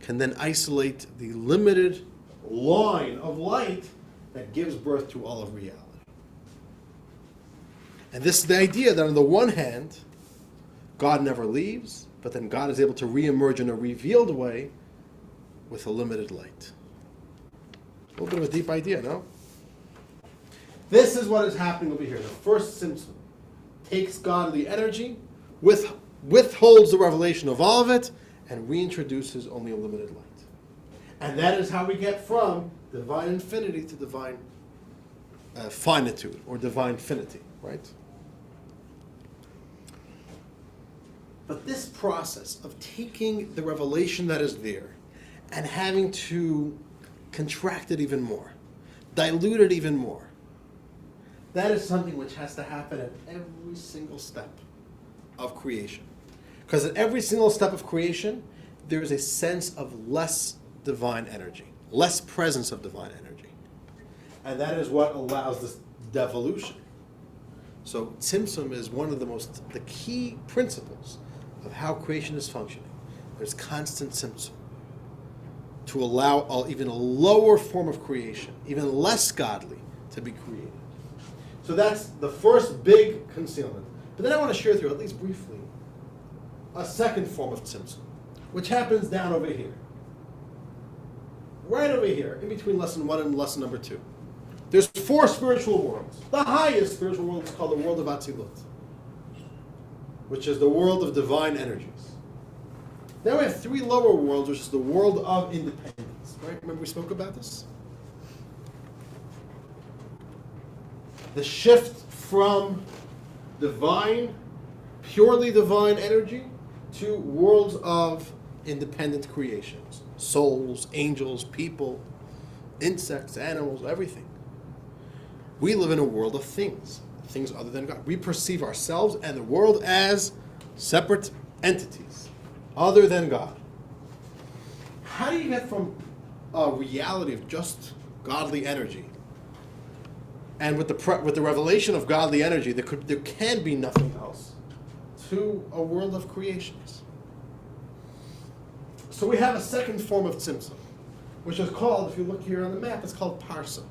can then isolate the limited line of light that gives birth to all of reality. And this is the idea that on the one hand, God never leaves, but then God is able to re-emerge in a revealed way with a limited light. A little bit of a deep idea, no? This is what is happening over here. The first Tzimtzum takes godly energy, withholds the revelation of all of it, and reintroduces only a limited light. And that is how we get from divine infinity to divine finitude, or divine finity, right? But this process of taking the revelation that is there and having to contract it even more, dilute it even more, that is something which has to happen at every single step of creation. Because at every single step of creation, there is a sense of less divine energy, less presence of divine energy. And that is what allows this devolution. So Tzimtzum is one of the key principles of how creation is functioning. There's constant Tzimtzum to allow even a lower form of creation, even less godly, to be created. So that's the first big concealment. But then I want to share with you, at least briefly, a second form of Tzimtzum, which happens down over here. Right over here, in between lesson 1 and lesson number 2. There's 4 spiritual worlds. The highest spiritual world is called the world of Atzilut, which is the world of divine energies. Then we have 3 lower worlds, which is the world of independence. Right? Remember we spoke about this? The shift from divine, purely divine energy to worlds of independent creations. Souls, angels, people, insects, animals, everything. We live in a world of things other than God. We perceive ourselves and the world as separate entities, other than God. How do you get from a reality of just godly energy, and with the revelation of godly energy, there can be nothing else, to a world of creations? So we have a second form of Tzimtzum, which is called, if you look here on the map, it's called Parsa.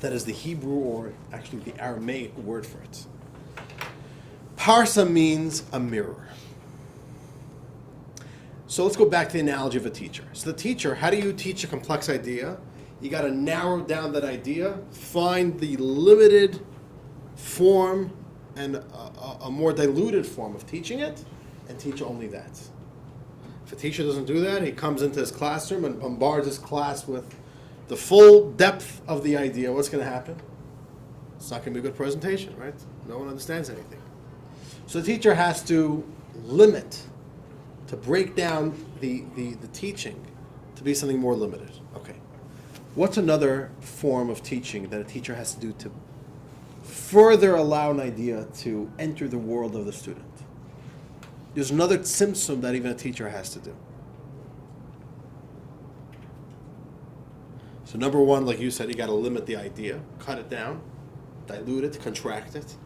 That is the Hebrew, or actually the Aramaic word for it. Parsa means a mirror. So let's go back to the analogy of a teacher. So the teacher, how do you teach a complex idea? You got to narrow down that idea, find the limited form and a more diluted form of teaching it, and teach only that. If a teacher doesn't do that, he comes into his classroom and bombards his class with the full depth of the idea. What's going to happen? It's not going to be a good presentation, right? No one understands anything. So the teacher has to limit, to break down the teaching be something more limited. Okay. What's another form of teaching that a teacher has to do to further allow an idea to enter the world of the student? There's another tzimtzum that even a teacher has to do. So number one, like you said, you got to limit the idea, cut it down, dilute it, contract it.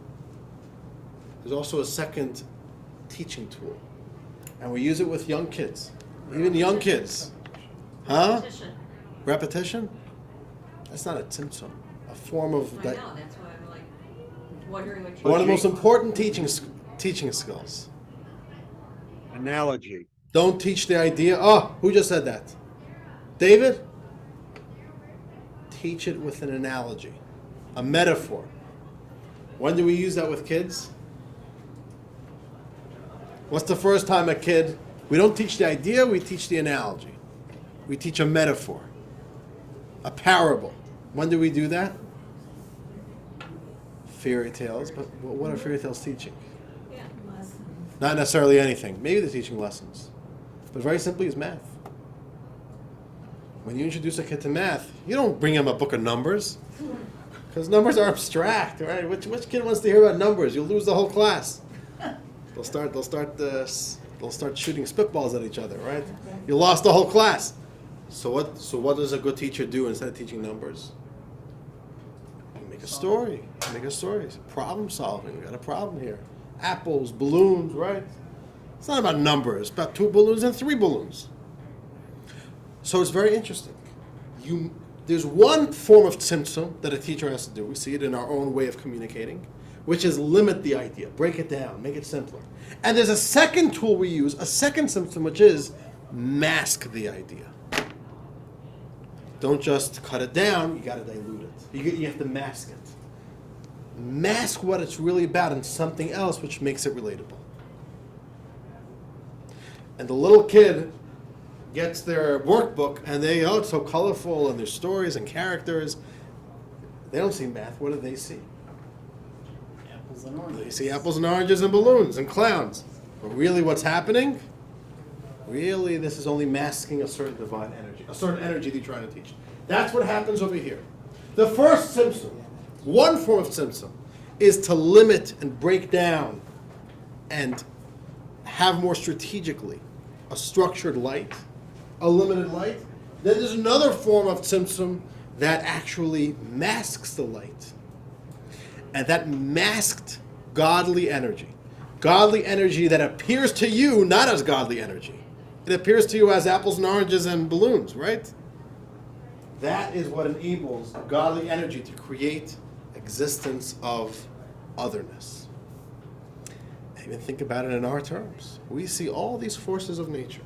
There's also a second teaching tool, and we use it with young kids, even young kids. Huh? Repetition? That's not a tzimtzum. A form of I know, that's why I'm like wondering what you. one of the most important teaching skills. Analogy. Don't teach the idea. Oh, who just said that? David? Teach it with an analogy, a metaphor. When do we use that with kids? What's the first time a kid, we don't teach the idea, we teach the analogy. We teach a metaphor, a parable. When do we do that? Fairy tales, but what are fairy tales teaching? Yeah, Not necessarily anything. Maybe they're teaching lessons. But very simply is math. When you introduce a kid to math, you don't bring him a book of numbers. Because numbers are abstract, right? Which kid wants to hear about numbers? You'll lose the whole class. They'll start shooting spitballs at each other, right? You lost the whole class. So what does a good teacher do instead of teaching numbers? You make a story. Problem solving. We got a problem here. Apples, balloons, right? It's not about numbers. It's about 2 balloons and 3 balloons. So it's very interesting. There's one form of tzimtzum that a teacher has to do. We see it in our own way of communicating, which is limit the idea, break it down, make it simpler. And there's a second tool we use, a second tzimtzum, which is mask the idea. Don't just cut it down, you got to dilute it. You have to mask it. Mask what it's really about in something else which makes it relatable. And the little kid gets their workbook and it's so colorful and there's stories and characters. They don't see math. What do they see? Apples and oranges. They see apples and oranges and balloons and clowns. But really what's happening? Really this is only masking a certain divine energy, a certain energy they're trying to teach. That's what happens over here. The first tzimtzum, one form of tzimtzum, is to limit and break down and have more strategically a structured light, a limited light. Then there's another form of tzimtzum that actually masks the light. And that masked godly energy that appears to you not as godly energy. It appears to you as apples and oranges and balloons, right? That is what enables godly energy to create existence of otherness. Even think about it in our terms. We see all these forces of nature.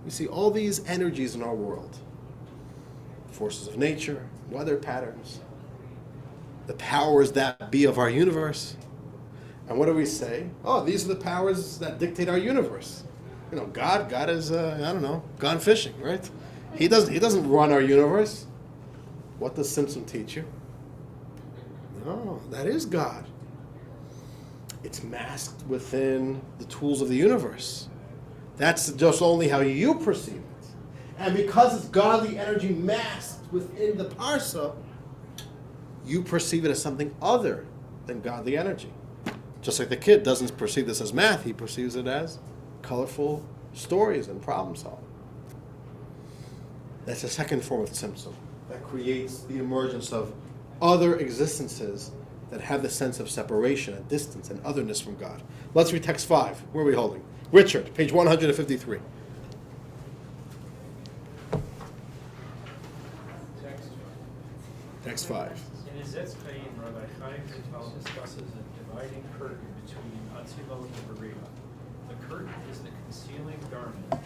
We see all these energies in our world. Forces of nature, weather patterns, the powers that be of our universe. And what do we say? Oh, these are the powers that dictate our universe. God is, gone fishing, right? He doesn't run our universe. What does Simpson teach you? No, that is God. It's masked within the tools of the universe. That's just only how you perceive it. And because it's godly energy masked within the parsa, you perceive it as something other than godly energy. Just like the kid doesn't perceive this as math, he perceives it as colorful stories and problem solving. That's a second form of tzimtzum that creates the emergence of other existences that have the sense of separation and distance and otherness from God. Let's read text 5. Where are we holding? Richard, page 153. Text 5. In his Etzchaim, Rabbi Chaim Vital discusses a dividing curtain between Atzilot and Beriah. The curtain is the concealing garment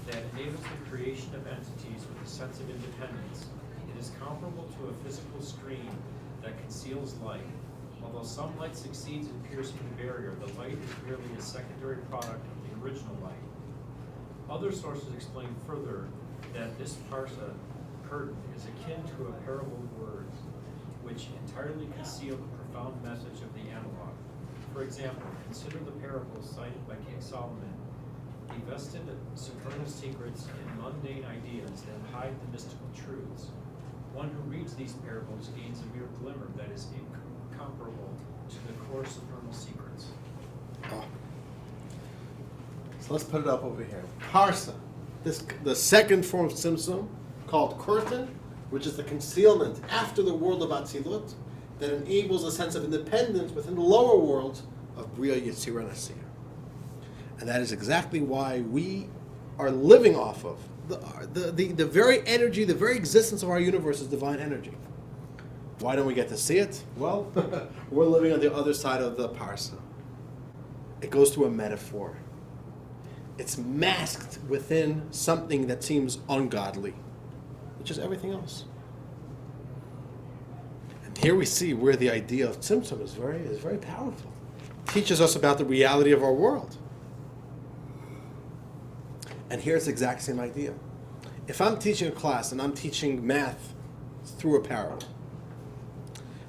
that enables the creation of entities with a sense of independence. It is comparable to a physical screen that conceals light. Although some light succeeds in piercing the barrier, the light is merely a secondary product of the original light. Other sources explain further that this parsa curtain is akin to a parable of words, which entirely conceal the profound message of the analog. For example, consider the parable cited by King Solomon He vested supernal secrets in mundane ideas that hide the mystical truths. One who reads these parables gains a mere glimmer that is incomparable to the core supernal secrets. Oh. So let's put it up over here. Parsa, the second form of Tzimtzum, called curtain, which is the concealment after the world of Atzilut, that enables a sense of independence within the lower world of Bria, Yetzirah, and Asiyah. And that is exactly why we are living off of the very energy, the very existence of our universe is divine energy. Why don't we get to see it? Well, we're living on the other side of the Parsa. It goes through a metaphor. It's masked within something that seems ungodly, which is everything else. And here we see where the idea of Tzimtzum is very powerful. It teaches us about the reality of our world. And here's the exact same idea. If I'm teaching a class and I'm teaching math through a parable,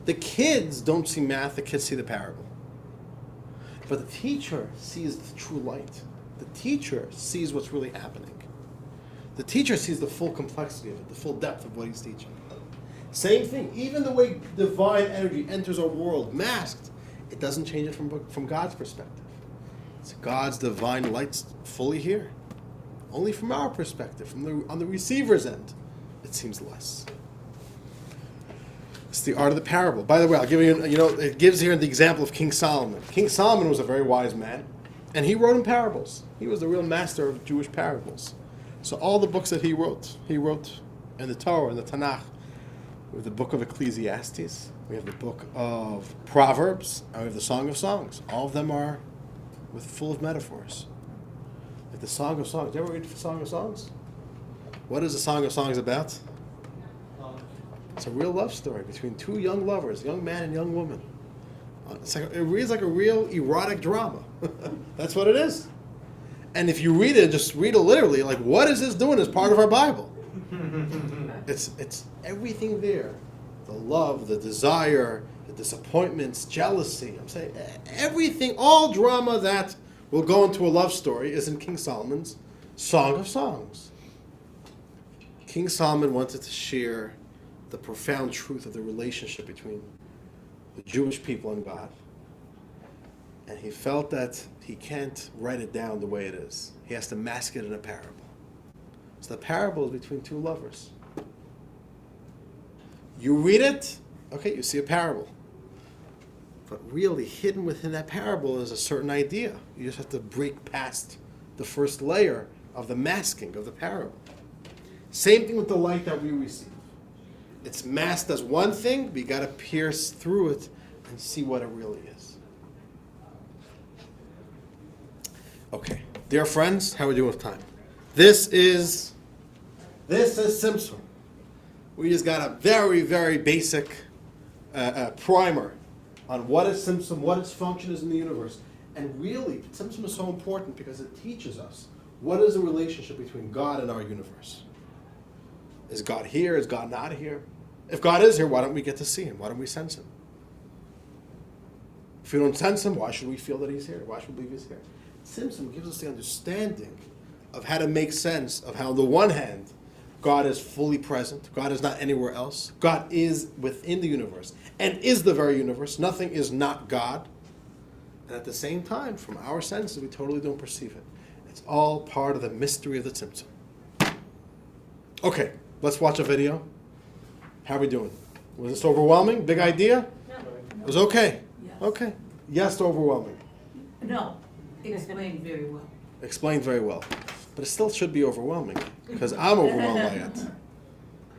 the kids don't see math, the kids see the parable. But the teacher sees the true light. The teacher sees what's really happening. The teacher sees the full complexity of it, the full depth of what he's teaching. Same thing, even the way divine energy enters our world masked, it doesn't change it from God's perspective. It's God's divine light's fully here. Only from our perspective, on the receiver's end, it seems less. It's the art of the parable. By the way, I'll give you, it gives here the example of King Solomon. King Solomon was a very wise man, and he wrote in parables. He was the real master of Jewish parables. So all the books that he wrote in the Torah, in the Tanakh. We have the book of Ecclesiastes, we have the book of Proverbs, and we have the Song of Songs. All of them are full of metaphors. Like the Song of Songs. Did you ever read the Song of Songs? What is the Song of Songs about? It's a real love story between two young lovers, young man and young woman. It reads like a real erotic drama. That's what it is. And if you read it, just read it literally, like what is this doing as part of our Bible? It's everything there. The love, the desire, the disappointments, jealousy. I'm saying everything, all drama that will go into a love story is in King Solomon's Song of Songs. King Solomon wanted to share the profound truth of the relationship between the Jewish people and God. And he felt that he can't write it down the way it is. He has to mask it in a parable. So the parable is between two lovers. You read it, okay, you see a parable. But really hidden within that parable is a certain idea. You just have to break past the first layer of the masking of the parable. Same thing with the light that we receive. It's masked as one thing, but you got to pierce through it and see what it really is. Okay, dear friends, how are we doing with time? This is Tzimtzum. We just got a very, very basic primer on what is Tzimtzum, what its function is in the universe. And really, Tzimtzum is so important because it teaches us what is the relationship between God and our universe. Is God here? Is God not here? If God is here, why don't we get to see him? Why don't we sense him? If we don't sense him, why should we feel that he's here? Why should we believe he's here? Tzimtzum gives us the understanding of how to make sense of how, on the one hand, God is fully present. God is not anywhere else. God is within the universe and is the very universe. Nothing is not God. And at the same time, from our senses, we totally don't perceive it. It's all part of the mystery of the Tzimtzum. Okay, let's watch a video. How are we doing? Was this overwhelming? Big idea? No. It was okay? Yes. Okay. Yes to overwhelming. No, explained very well. Explained very well. But it still should be overwhelming, because I'm overwhelmed by it.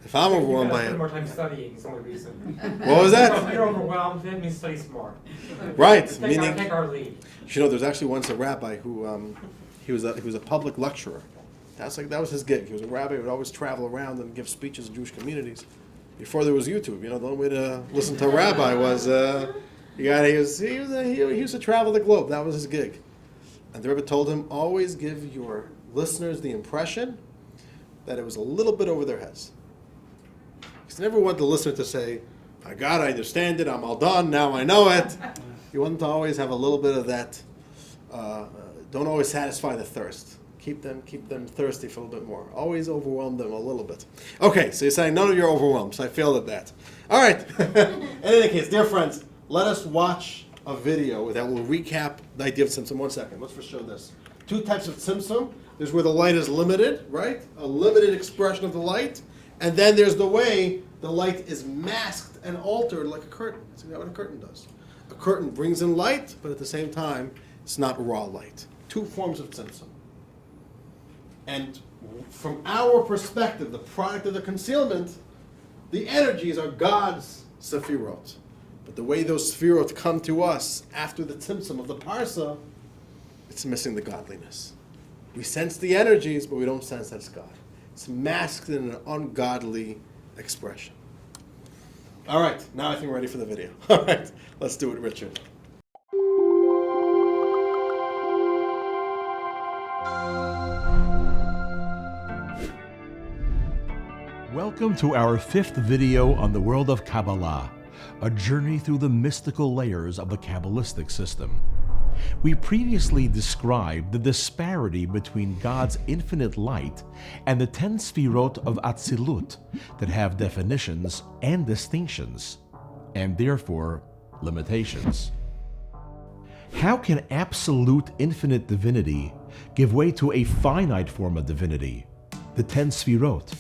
If I'm overwhelmed by Spend it. more time studying is the only reason. What was If that? you're overwhelmed, that means study smart. Right, Take meaning, our lead. there's actually once a rabbi who, he was a public lecturer. That was his gig. He was a rabbi who would always travel around and give speeches in Jewish communities. Before there was YouTube, the only way to listen to a rabbi was, he used to travel the globe. That was his gig. And the Rebbe told him, always give your listeners the impression that it was a little bit over their heads. Because he never wanted the listener to say, I got it, I understand it, I'm all done, now I know it. You want to always have a little bit of that, don't always satisfy the thirst. Keep them thirsty for a little bit more. Always overwhelm them a little bit. Okay, so you're saying none of you are overwhelmed, so I failed at that. All right. In any case, dear friends, let us watch a video that will recap the idea of tzimtzum. 1 second. Let's first show this. 2 types of tzimtzum. There's where the light is limited, right? A limited expression of the light. And then there's the way the light is masked and altered like a curtain. That's exactly what a curtain does. A curtain brings in light, but at the same time, it's not raw light. 2 forms of tzimtzum. And from our perspective, the product of the concealment, the energies are God's sefirot. But the way those sefirot come to us after the tzimtzum of the parsa, it's missing the godliness. We sense the energies, but we don't sense that's God. It's masked in an ungodly expression. All right, now I think we're ready for the video. All right, let's do it, Richard. Welcome to our 5th video on the world of Kabbalah, a journey through the mystical layers of the Kabbalistic system. We previously described the disparity between God's infinite light and the 10 sfirot of Atzilut that have definitions and distinctions, and therefore limitations. How can absolute infinite divinity give way to a finite form of divinity, the 10 sfirot?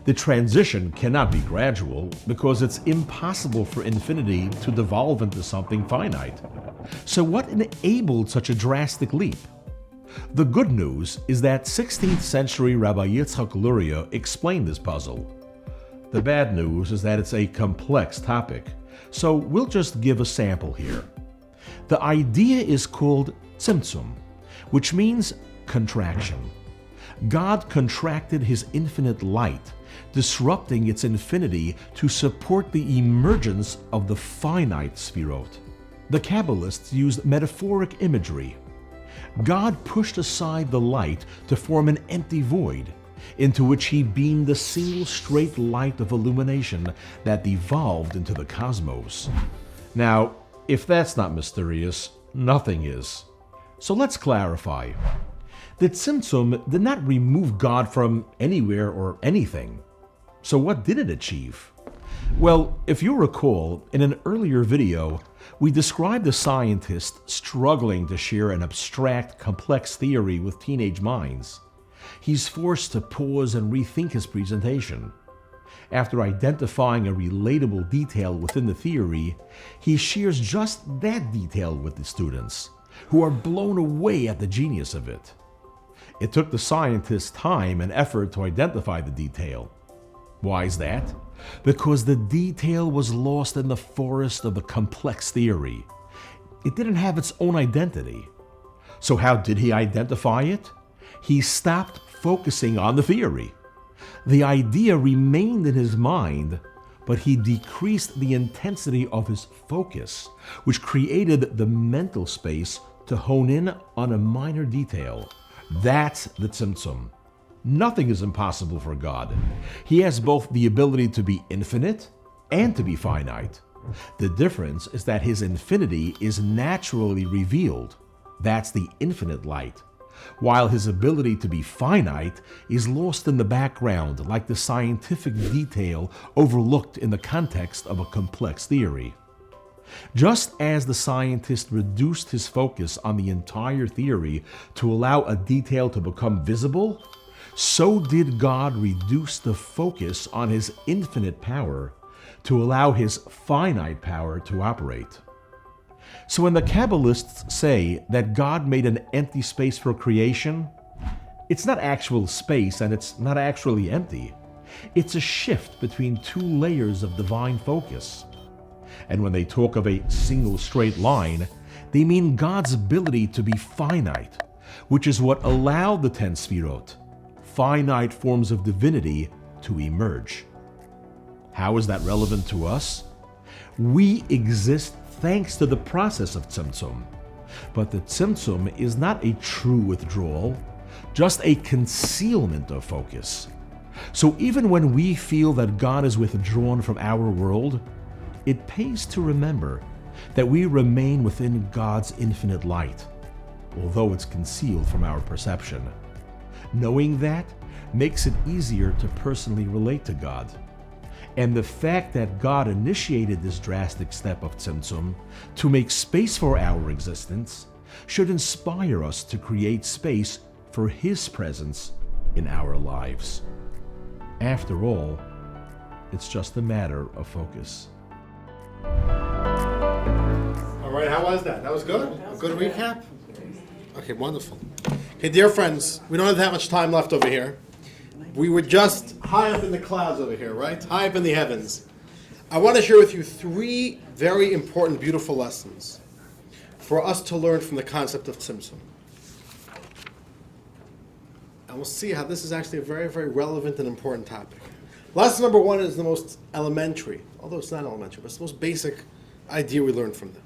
The transition cannot be gradual because it's impossible for infinity to devolve into something finite. So what enabled such a drastic leap? The good news is that 16th century Rabbi Yitzchak Luria explained this puzzle. The bad news is that it's a complex topic, so we'll just give a sample here. The idea is called tzimtzum, which means contraction. God contracted his infinite light, disrupting its infinity to support the emergence of the finite sfirot. The Kabbalists used metaphoric imagery. God pushed aside the light to form an empty void, into which he beamed a single straight light of illumination that devolved into the cosmos. Now, if that's not mysterious, nothing is. So let's clarify. The tzimtzum did not remove God from anywhere or anything. So what did it achieve? Well, if you recall, in an earlier video, we described a scientist struggling to share an abstract, complex theory with teenage minds. He's forced to pause and rethink his presentation. After identifying a relatable detail within the theory, he shares just that detail with the students, who are blown away at the genius of it. It took the scientist time and effort to identify the detail. Why is that? Because the detail was lost in the forest of the complex theory. It didn't have its own identity. So how did he identify it? He stopped focusing on the theory. The idea remained in his mind, but he decreased the intensity of his focus, which created the mental space to hone in on a minor detail. That's the tzimtzum. Nothing is impossible for God. He has both the ability to be infinite and to be finite. The difference is that his infinity is naturally revealed. That's the infinite light. While his ability to be finite is lost in the background, like the scientific detail overlooked in the context of a complex theory. Just as the scientist reduced his focus on the entire theory to allow a detail to become visible, so did God reduce the focus on his infinite power to allow his finite power to operate. So when the Kabbalists say that God made an empty space for creation, it's not actual space and it's not actually empty. It's a shift between 2 layers of divine focus. And when they talk of a single straight line, they mean God's ability to be finite, which is what allowed the 10 sfirot, finite forms of divinity, to emerge. How is that relevant to us? We exist thanks to the process of tzimtzum. But the tzimtzum is not a true withdrawal, just a concealment of focus. So even when we feel that God is withdrawn from our world, it pays to remember that we remain within God's infinite light. although it's concealed from our perception. Knowing that makes it easier to personally relate to God. And the fact that God initiated this drastic step of Tzimtzum to make space for our existence should inspire us to create space for His presence in our lives. After all, it's just a matter of focus. All right, how was that? That was good? A good recap? Okay, wonderful. Okay, dear friends, we don't have that much time left over here. We were just high up in the clouds over here, right? High up in the heavens. I want to share with you 3 very important, beautiful lessons for us to learn from the concept of Tzimtzum. And we'll see how this is actually a very, very relevant and important topic. Lesson number 1 is the most elementary, although it's not elementary, but it's the most basic idea we learned from them.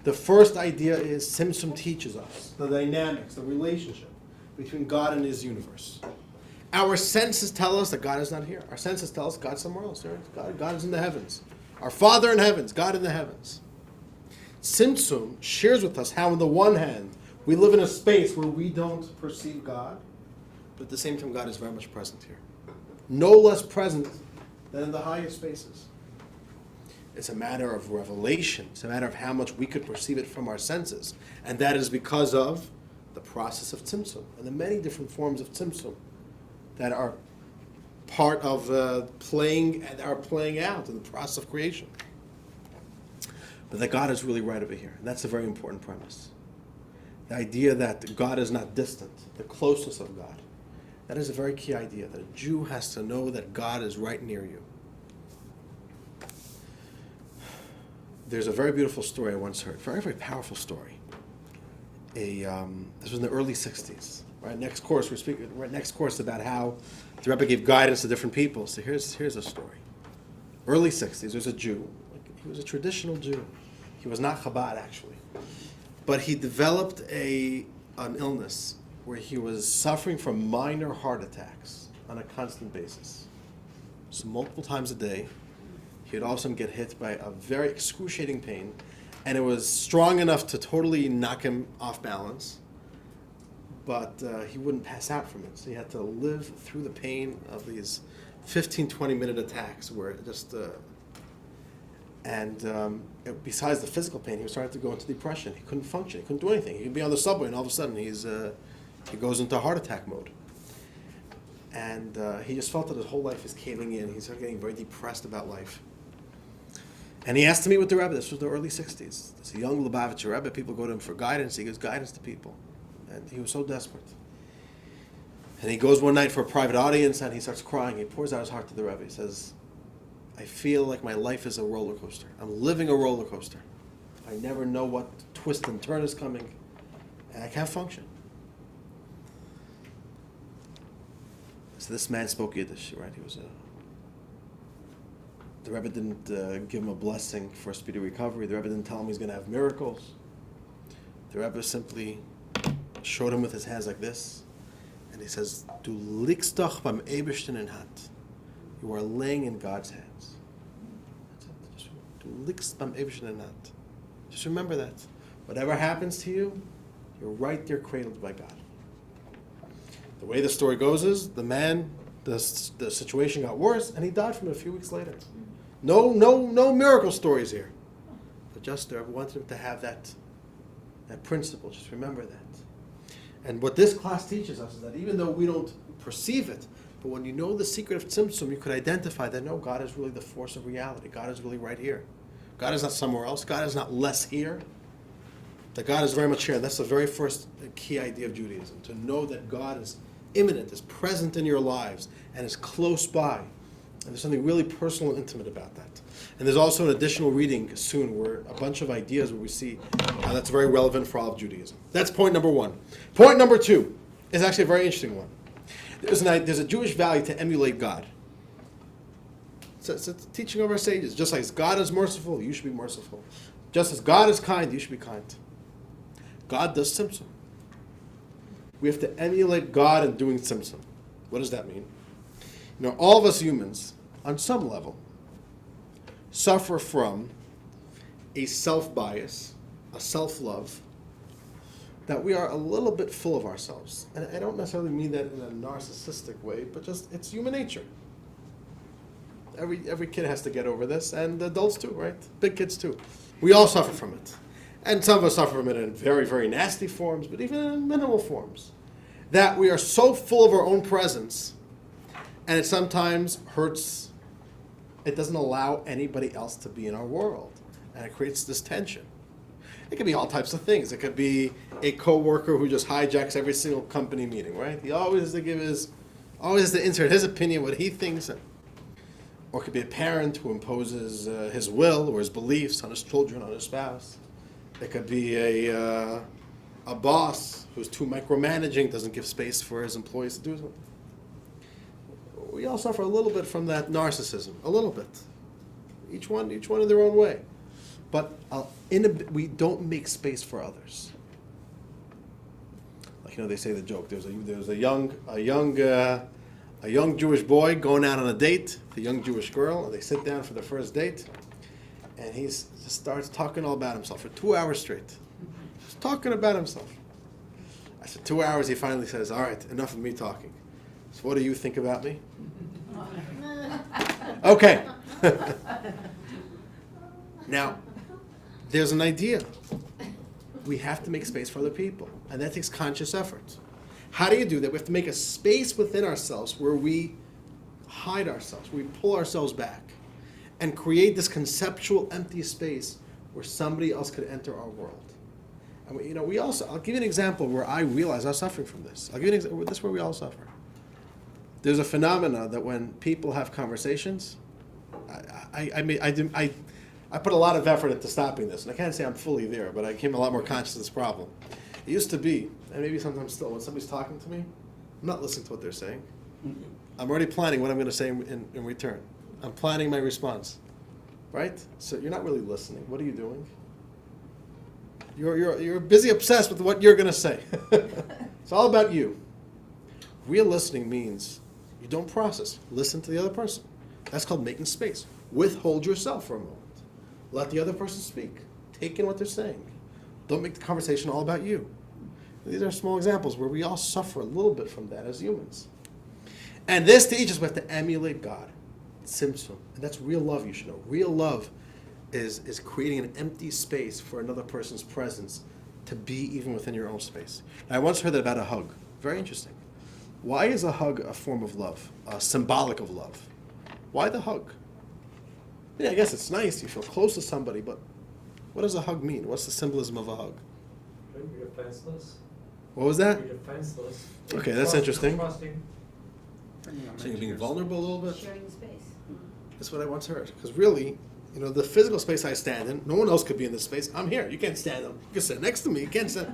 The first idea is Tzimtzum teaches us the dynamics, the relationship between God and His universe. Our senses tell us that God is not here. Our senses tell us God's somewhere else. God is in the heavens. Our Father in heavens, God in the heavens. Tzimtzum shares with us how, on the one hand, we live in a space where we don't perceive God, but at the same time, God is very much present here. No less present than in the highest spaces. It's a matter of revelation. It's a matter of how much we could perceive it from our senses. And that is because of the process of Tzimtzum and the many different forms of Tzimtzum that are part of playing out in the process of creation. But that God is really right over here. And that's a very important premise. The idea that God is not distant, the closeness of God. That is a very key idea, that a Jew has to know that God is right near you. There's a very beautiful story I once heard, very, very powerful story. This was in the early 60s. Right, next course we're speaking. Right, next course about how the Rebbe gave guidance to different people. So here's a story. Early 60s. There's a Jew. He was a traditional Jew. He was not Chabad actually, but he developed an illness where he was suffering from minor heart attacks on a constant basis. So multiple times a day, he would also get hit by a very excruciating pain, and it was strong enough to totally knock him off balance. But he wouldn't pass out from it. So he had to live through the pain of these 15, 20-minute attacks where it just... besides the physical pain, he was starting to go into depression. He couldn't function. He couldn't do anything. He'd be on the subway, and all of a sudden he goes into heart attack mode. And he just felt that his whole life is caving in. He started getting very depressed about life. And he asked to meet with the Rebbe. This was the early 60s. It's a young Lubavitcher Rebbe. People go to him for guidance. He gives guidance to people. And he was so desperate. And he goes one night for a private audience and he starts crying. He pours out his heart to the Rebbe. He says, I feel like my life is a roller coaster. I'm living a roller coaster. I never know what twist and turn is coming. And I can't function. So this man spoke Yiddish, right? The Rebbe didn't give him a blessing for a speedy recovery. The Rebbe didn't tell him he's going to have miracles. The Rebbe simply showed him with his hands like this, and he says, "Du liegst doch beim Eibishten in Hand." You are laying in God's hands. That's it. Du liegst beim Eibishten in Hand. Just remember that. Whatever happens to you, you're right there cradled by God. The way the story goes is, the situation got worse, and he died from it a few weeks later. No miracle stories here. But just I wanted him to have that principle. Just remember that. And what this class teaches us is that even though we don't perceive it, but when you know the secret of Tzimtzum, you could identify that, no, God is really the force of reality. God is really right here. God is not somewhere else. God is not less here. That God is very much here. And that's the very first key idea of Judaism, to know that God is immanent, is present in your lives, and is close by. And there's something really personal and intimate about that. And there's also an additional reading soon where a bunch of ideas where we see how that's very relevant for all of Judaism. That's point number 1. Point number 2 is actually a very interesting one. There's a Jewish value to emulate God. It's a teaching of our sages. Just like as God is merciful, you should be merciful. Just as God is kind, you should be kind. God does Tzimtzum. We have to emulate God in doing Tzimtzum. What does that mean? All of us humans, on some level, suffer from a self-bias, a self-love, that we are a little bit full of ourselves. And I don't necessarily mean that in a narcissistic way, but just it's human nature. Every kid has to get over this, and adults too, right? Big kids too. We all suffer from it. And some of us suffer from it in very, very nasty forms, but even in minimal forms. That we are so full of our own presence, and it sometimes hurts. It doesn't allow anybody else to be in our world. And it creates this tension. It could be all types of things. It could be a coworker who just hijacks every single company meeting, right? He always has to insert his opinion, what he thinks. Or it could be a parent who imposes his will or his beliefs on his children, on his spouse. It could be a boss who's too micromanaging, doesn't give space for his employees to do something. We all suffer a little bit from that narcissism, a little bit. Each one in their own way. But we don't make space for others. Like, they say the joke. There's a young Jewish boy going out on a date with a young Jewish girl, and they sit down for the first date, and he just starts talking all about himself for 2 hours straight. Just talking about himself. After 2 hours, he finally says, "All right, enough of me talking. So what do you think about me?" Okay. Now, there's an idea. We have to make space for other people, and that takes conscious effort. How do you do that? We have to make a space within ourselves where we hide ourselves, where we pull ourselves back, and create this conceptual empty space where somebody else could enter our world. And we also, I'll give you an example where I realize I was suffering from this. I'll give you an example. This is where we all suffer. There's a phenomena that when people have conversations, I put a lot of effort into stopping this, and I can't say I'm fully there, but I became a lot more conscious of this problem. It used to be, and maybe sometimes still, when somebody's talking to me, I'm not listening to what they're saying. I'm already planning what I'm going to say in return. I'm planning my response, right? So you're not really listening. What are you doing? You're busy obsessed with what you're going to say. It's all about you. Real listening means you don't process. Listen to the other person. That's called making space. Withhold yourself for a moment. Let the other person speak. Take in what they're saying. Don't make the conversation all about you. These are small examples where we all suffer a little bit from that as humans. And this teaches us we have to emulate God. Tzimtzum. And that's real love, you should know. Real love is creating an empty space for another person's presence to be even within your own space. Now, I once heard that about a hug. Very interesting. Why is a hug a form of love, symbolic of love? Why the hug? Yeah, I guess it's nice. You feel close to somebody, but what does a hug mean? What's the symbolism of a hug? You're defenseless. What was that? You're defenseless. Okay, that's interesting. Trusting. So you're being vulnerable a little bit? Sharing space. That's what I once heard. Because really, the physical space I stand in, no one else could be in this space. I'm here. You can't stand. You can sit next to me. You can't sit.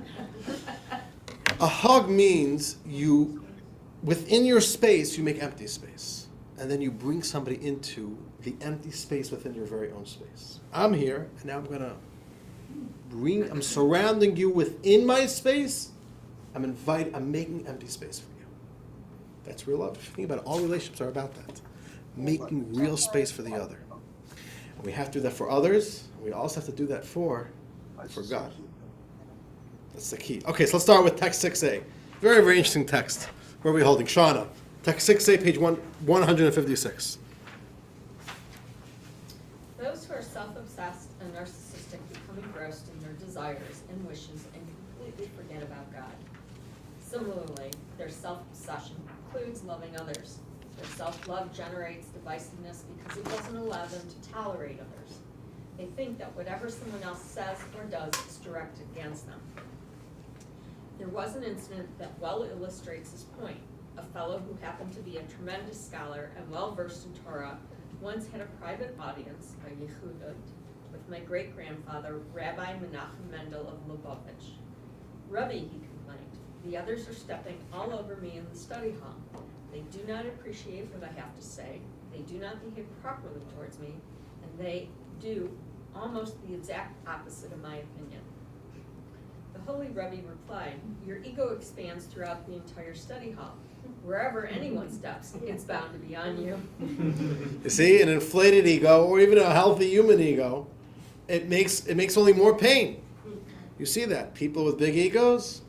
A hug means within your space, you make empty space. And then you bring somebody into the empty space within your very own space. I'm here, and now I'm surrounding you within my space. I'm making empty space for you. That's real love. If you think about it, all relationships are about that. Making real space for the other. And we have to do that for others. We also have to do that for God. That's the key. Okay, so let's start with text 6a. Very, very interesting text. Where are we holding? Shauna. Text 6a, page 156. Those who are self-obsessed and narcissistic become engrossed in their desires and wishes and completely forget about God. Similarly, their self-obsession includes loving others. Their self-love generates divisiveness because it doesn't allow them to tolerate others. They think that whatever someone else says or does is directed against them. There was an incident that well illustrates this point. A fellow who happened to be a tremendous scholar and well-versed in Torah once had a private audience, a yichudut, with my great-grandfather, Rabbi Menachem Mendel of Lubavitch. Rabbi, he complained, the others are stepping all over me in the study hall. They do not appreciate what I have to say, they do not behave properly towards me, and they do almost the exact opposite of my opinion. The holy Rebbe replied, your ego expands throughout the entire study hall. Wherever anyone steps, it's bound to be on you. You see, an inflated ego, or even a healthy human ego, it makes only more pain. You see that. People with big egos,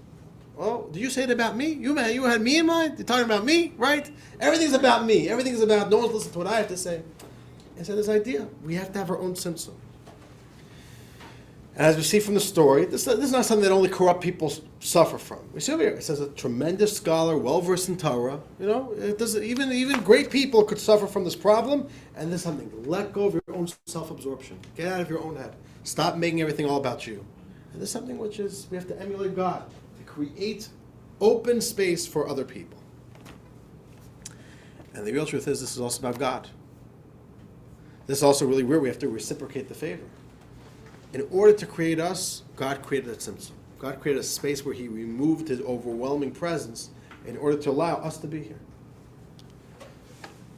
Oh, did you say it about me? You had me in mind? You're talking about me, right? Everything's about me. Everything's about no one's listening to what I have to say. And so this idea, we have to have our own tzimtzum. And as we see from the story, this is not something that only corrupt people suffer from. We see over here, it says a tremendous scholar, well-versed in Torah. You know, it does, even great people could suffer from this problem. And this is something, let go of your own self-absorption. Get out of your own head. Stop making everything all about you. And this is something which is, we have to emulate God, to create open space for other people. And the real truth is, this is also about God. This is also really where we have to reciprocate the favor. In order to create us, God created a tzimtzum. God created a space where He removed His overwhelming presence in order to allow us to be here.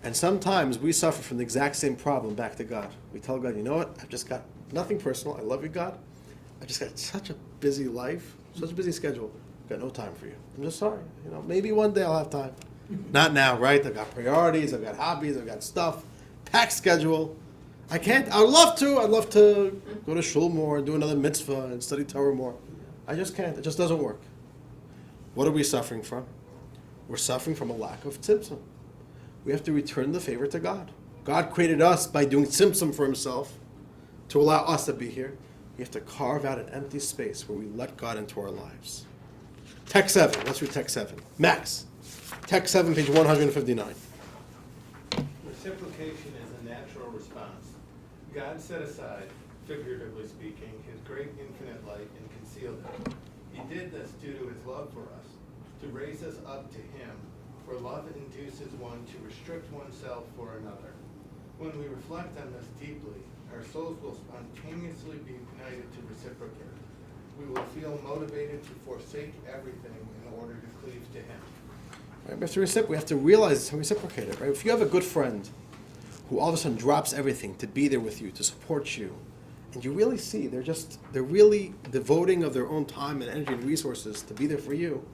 And sometimes we suffer from the exact same problem back to God. We tell God, you know what, I've just got nothing personal. I love you, God. I've just got such a busy life, such a busy schedule. I've got no time for you. I'm just sorry. You know, maybe one day I'll have time. Not now, right? I've got priorities, I've got hobbies, I've got stuff, packed schedule. I can't. I'd love to go to shul more and do another mitzvah and study Torah more. I just can't. It just doesn't work. What are we suffering from? We're suffering from a lack of tzimtzum. We have to return the favor to God. God created us by doing tzimtzum for Himself to allow us to be here. We have to carve out an empty space where we let God into our lives. Text 7. Let's read text 7. Max. Text 7, page 159. Reciprocation is a natural response. God set aside, figuratively speaking, His great infinite light and concealed it. He did this due to His love for us, to raise us up to Him, for love induces one to restrict oneself for another. When we reflect on this deeply, our souls will spontaneously be united to reciprocate. We will feel motivated to forsake everything in order to cleave to Him. Right, we have to realize and reciprocate it. Right? If you have a good friend who all of a sudden drops everything to be there with you, to support you, and you really see they're really devoting of their own time and energy and resources to be there for you,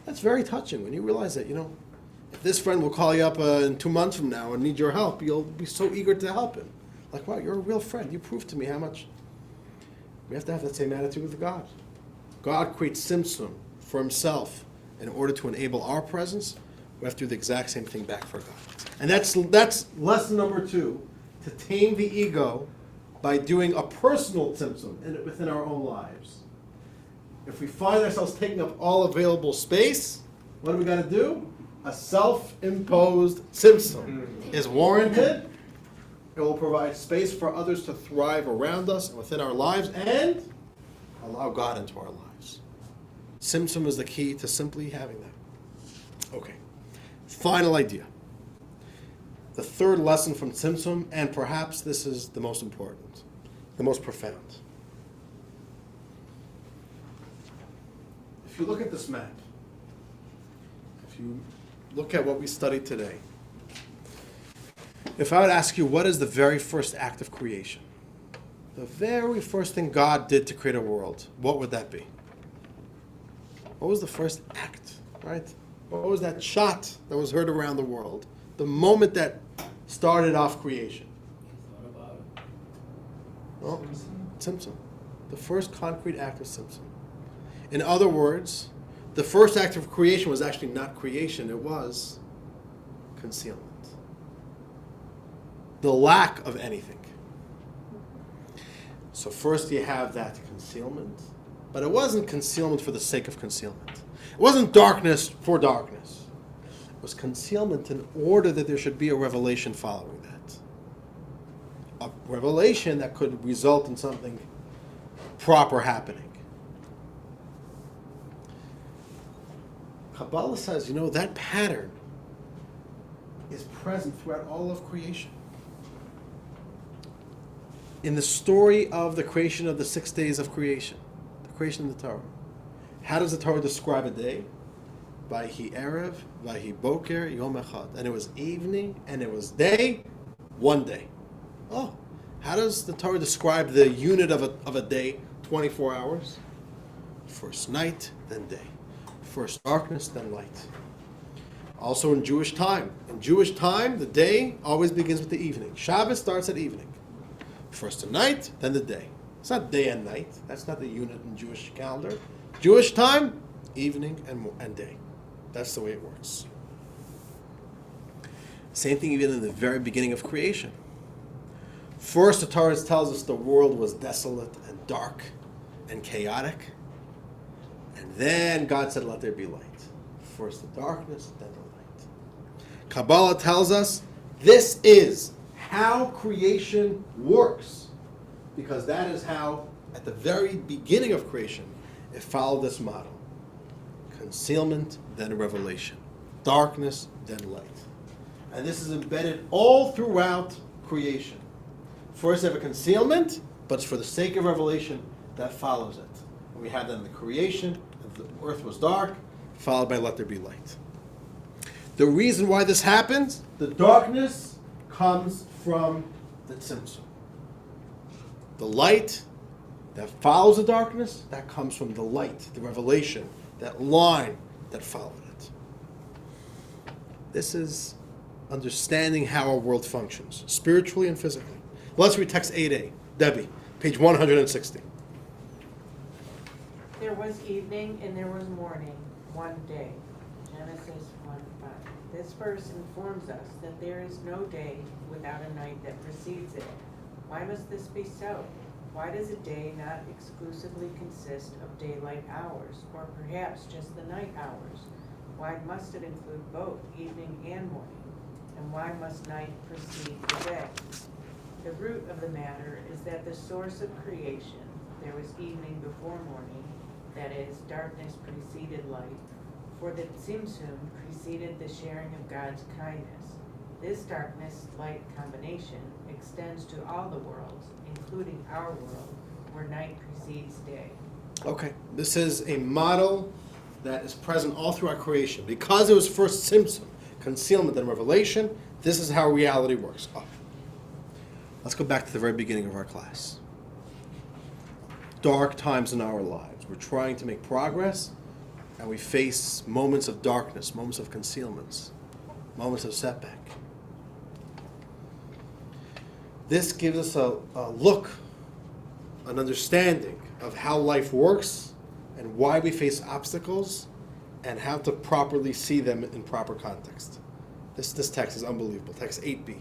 that's very touching when you realize that, you know, if this friend will call you up in 2 months from now and need your help, you'll be so eager to help him. Like, wow, you're a real friend. You proved to me how much. We have to have that same attitude with God. God creates tzimtzum for Himself in order to enable our presence. We have to do the exact same thing back for God. And that's lesson number 2, to tame the ego by doing a personal tzimtzum within our own lives. If we find ourselves taking up all available space, what do we got to do? A self-imposed tzimtzum is warranted. It will provide space for others to thrive around us and within our lives and allow God into our lives. Tzimtzum is the key to simply having that. Okay. Final idea. The third lesson from tzimtzum, and perhaps this is the most important, the most profound. If you look at this map, if you look at what we studied today, if I would ask you, what is the very first act of creation? The very first thing God did to create a world, what would that be? What was the first act, right? What was that shot that was heard around the world? The moment that started off creation? Thought about it. Well, tzimtzum. The first concrete act of tzimtzum. In other words, the first act of creation was actually not creation, it was concealment. The lack of anything. So first you have that concealment, but it wasn't concealment for the sake of concealment. It wasn't darkness for darkness. It was concealment in order that there should be a revelation following that. A revelation that could result in something proper happening. Kabbalah says, you know, that pattern is present throughout all of creation. In the story of the creation of the 6 days of creation, the creation of the Torah, how does the Torah describe a day? Vayhi erev, vayhi boker, yom echad. And it was evening and it was day, one day. Oh, how does the Torah describe the unit of a day, 24 hours? First night, then day. First darkness, then light. Also in Jewish time. In Jewish time, the day always begins with the evening. Shabbos starts at evening. First the night, then the day. It's not day and night. That's not the unit in Jewish calendar. Jewish time, evening and day. That's the way it works. Same thing even in the very beginning of creation. First, the Torah tells us the world was desolate and dark and chaotic. And then God said, let there be light. First the darkness, then the light. Kabbalah tells us this is how creation works. Because that is how, at the very beginning of creation, it followed this model. Concealment, then revelation. Darkness, then light. And this is embedded all throughout creation. First you have a concealment, but it's for the sake of revelation that follows it. And we have that in the creation, the earth was dark, followed by let there be light. The reason why this happens, the darkness comes from the tzimtzum. The light that follows the darkness, that comes from the light, the revelation, that line that followed it. This is understanding how our world functions, spiritually and physically. Let's read text 8a. Debbie, page 160. There was evening and there was morning, one day. Genesis 1:5. This verse informs us that there is no day without a night that precedes it. Why must this be so? Why does a day not exclusively consist of daylight hours, or perhaps just the night hours? Why must it include both evening and morning? And why must night precede the day? The root of the matter is that the source of creation, there was evening before morning, that is, darkness preceded light, for the tzimtzum preceded the sharing of God's kindness. This darkness-light combination extends to all the worlds, including our world, where night precedes day. Okay, this is a model that is present all throughout creation. Because it was first tzimtzum, concealment, and revelation, this is how reality works. Oh. Let's go back to the very beginning of our class. Dark times in our lives. We're trying to make progress, and we face moments of darkness, moments of concealments, moments of setback. This gives us a look, an understanding of how life works and why we face obstacles and how to properly see them in proper context. This text is unbelievable. Text 8b.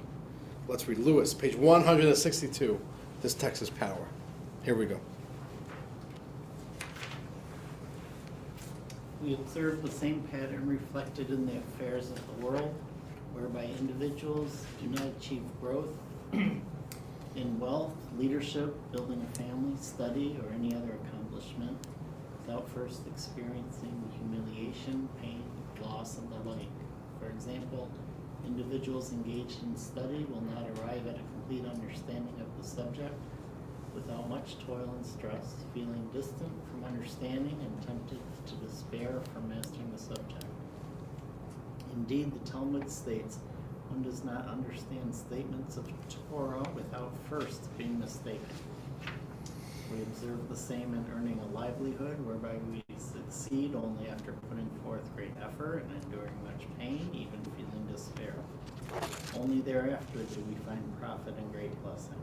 Let's read Lewis, page 162. This text is power. Here we go. We observe the same pattern reflected in the affairs of the world, whereby individuals do not achieve growth in wealth, leadership, building a family, study, or any other accomplishment without first experiencing humiliation, pain, loss, and the like. For example, individuals engaged in study will not arrive at a complete understanding of the subject without much toil and stress, feeling distant from understanding and tempted to despair from mastering the subject. Indeed, the Talmud states, one does not understand statements of Torah without first being mistaken. We observe the same in earning a livelihood, whereby we succeed only after putting forth great effort and enduring much pain, even feeling despair. Only thereafter do we find profit and great blessing.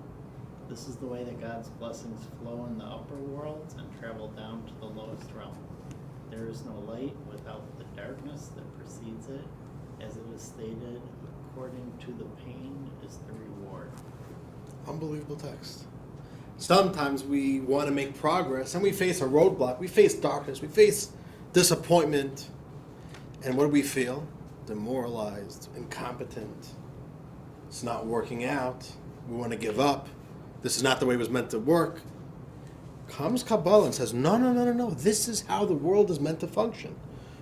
This is the way that God's blessings flow in the upper worlds and travel down to the lowest realm. There is no light without the darkness that precedes it. As it is stated, according to the pain is the reward. Unbelievable text. Sometimes we want to make progress and we face a roadblock. We face darkness. We face disappointment. And what do we feel? Demoralized, incompetent. It's not working out. We want to give up. This is not the way it was meant to work. Comes Kabbalah and says, no. This is how the world is meant to function.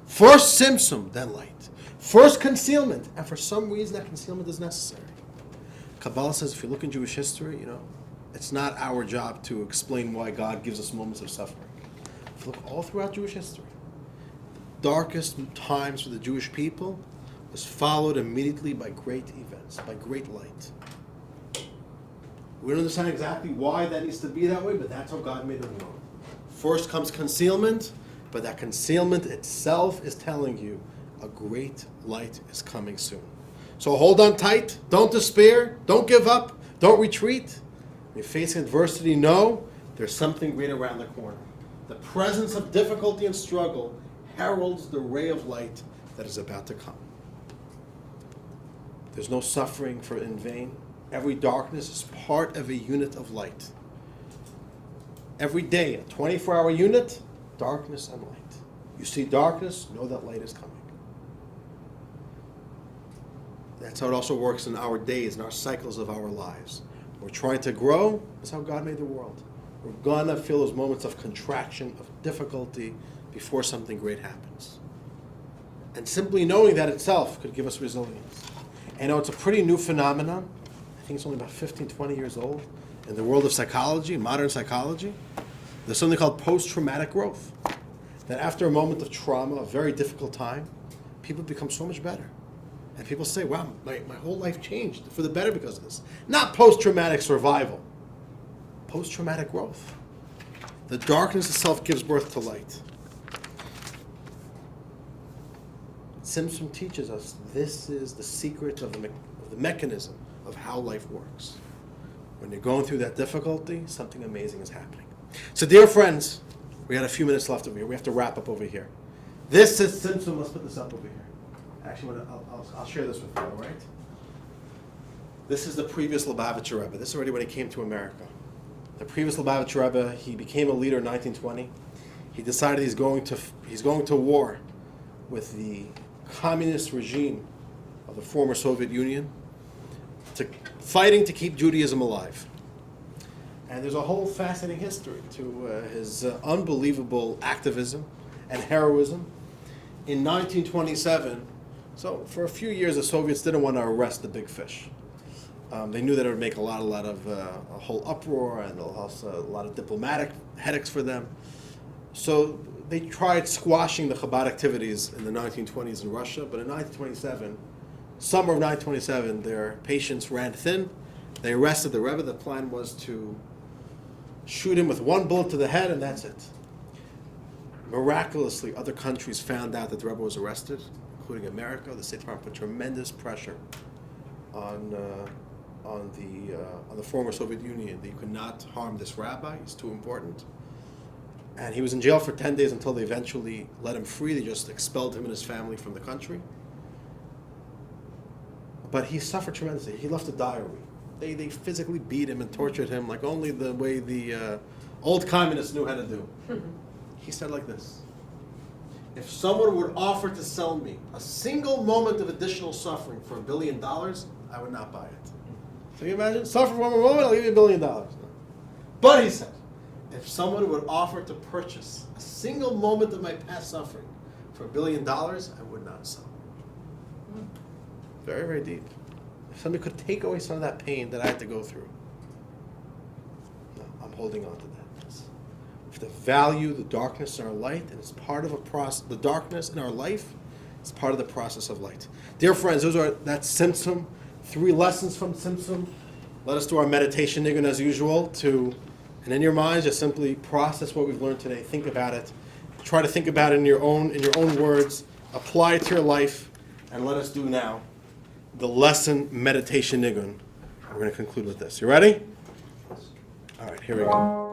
First tzimtzum, then light. First concealment. And for some reason that concealment is necessary. Kabbalah says if you look in Jewish history, it's not our job to explain why God gives us moments of suffering. If you look all throughout Jewish history, the darkest times for the Jewish people was followed immediately by great events, by great light. We don't understand exactly why that needs to be that way, but that's how God made the world. First comes concealment, but that concealment itself is telling you a great light is coming soon. So hold on tight, don't despair, don't give up, don't retreat. When you're facing adversity, know there's something great around the corner. The presence of difficulty and struggle heralds the ray of light that is about to come. There's no suffering for in vain. Every darkness is part of a unit of light. Every day, a 24-hour unit, darkness and light. You see darkness, know that light is coming. That's how it also works in our days, in our cycles of our lives. We're trying to grow. That's how God made the world. We're gonna feel those moments of contraction, of difficulty, before something great happens. And simply knowing that itself could give us resilience. And it's a pretty new phenomenon. I think it's only about 15, 20 years old. In the world of psychology, modern psychology, there's something called post-traumatic growth. That after a moment of trauma, a very difficult time, people become so much better. And people say, wow, my whole life changed for the better because of this. Not post-traumatic survival, post-traumatic growth. The darkness itself gives birth to light. Simpson teaches us this is the secret of the mechanism of how life works. When you're going through that difficulty, something amazing is happening. So dear friends, we got a few minutes left over here. We have to wrap up over here. This is Simpson. Let's put this up over here. Actually, I'll share this with you, all right? This is the previous Lubavitcher Rebbe. This is already when he came to America. The previous Lubavitcher Rebbe, he became a leader in 1920. He decided he's going to war with the communist regime of the former Soviet Union, fighting to keep Judaism alive. And there's a whole fascinating history to his unbelievable activism and heroism. In 1927, so for a few years, the Soviets didn't want to arrest the big fish. They knew that it would make a lot of a whole uproar and also a lot of diplomatic headaches for them. So they tried squashing the Chabad activities in the 1920s in Russia, but in 1927, summer of 1927, their patience ran thin. They arrested the Rebbe. The plan was to shoot him with one bullet to the head, and that's it. Miraculously, other countries found out that the Rebbe was arrested, including America. The State Department put tremendous pressure on the former Soviet Union that you could not harm this rabbi. He's too important. And he was in jail for 10 days until they eventually let him free. They just expelled him and his family from the country. But he suffered tremendously. He left a diary. They physically beat him and tortured him like only the way the old communists knew how to do. He said like this: if someone would offer to sell me a single moment of additional suffering for $1 billion, I would not buy it. So you imagine? Suffer for one moment, I'll give you $1 billion. No. But he said, if someone would offer to purchase a single moment of my past suffering for $1 billion, I would not sell. Very, very deep. If somebody could take away some of that pain that I had to go through, no, I'm holding on to that. We have to value the darkness in our light, and it's part of a process. The darkness in our life is part of the process of light. Dear friends, that's Simpson. 3 lessons from Simpson. Let us do our meditation nigun as usual. And in your minds, just simply process what we've learned today. Think about it. Try to think about it in your own words. Apply it to your life, and let us do now the lesson meditation nigun. We're going to conclude with this. You ready? All right, here we go.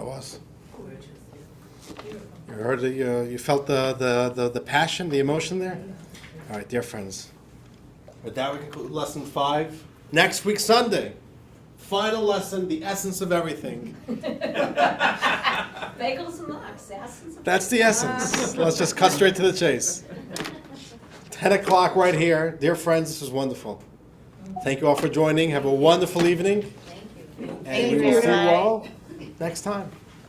it was. You heard the, you felt the passion, the emotion there? All right, dear friends. With that, we conclude lesson 5. Next week, Sunday. Final lesson, the essence of everything. Bagels and lox, essence of. That's the essence. Let's just cut straight to the chase. 10 o'clock right here. Dear friends, this was wonderful. Thank you all for joining. Have a wonderful evening. Thank you. And we will see you all next time.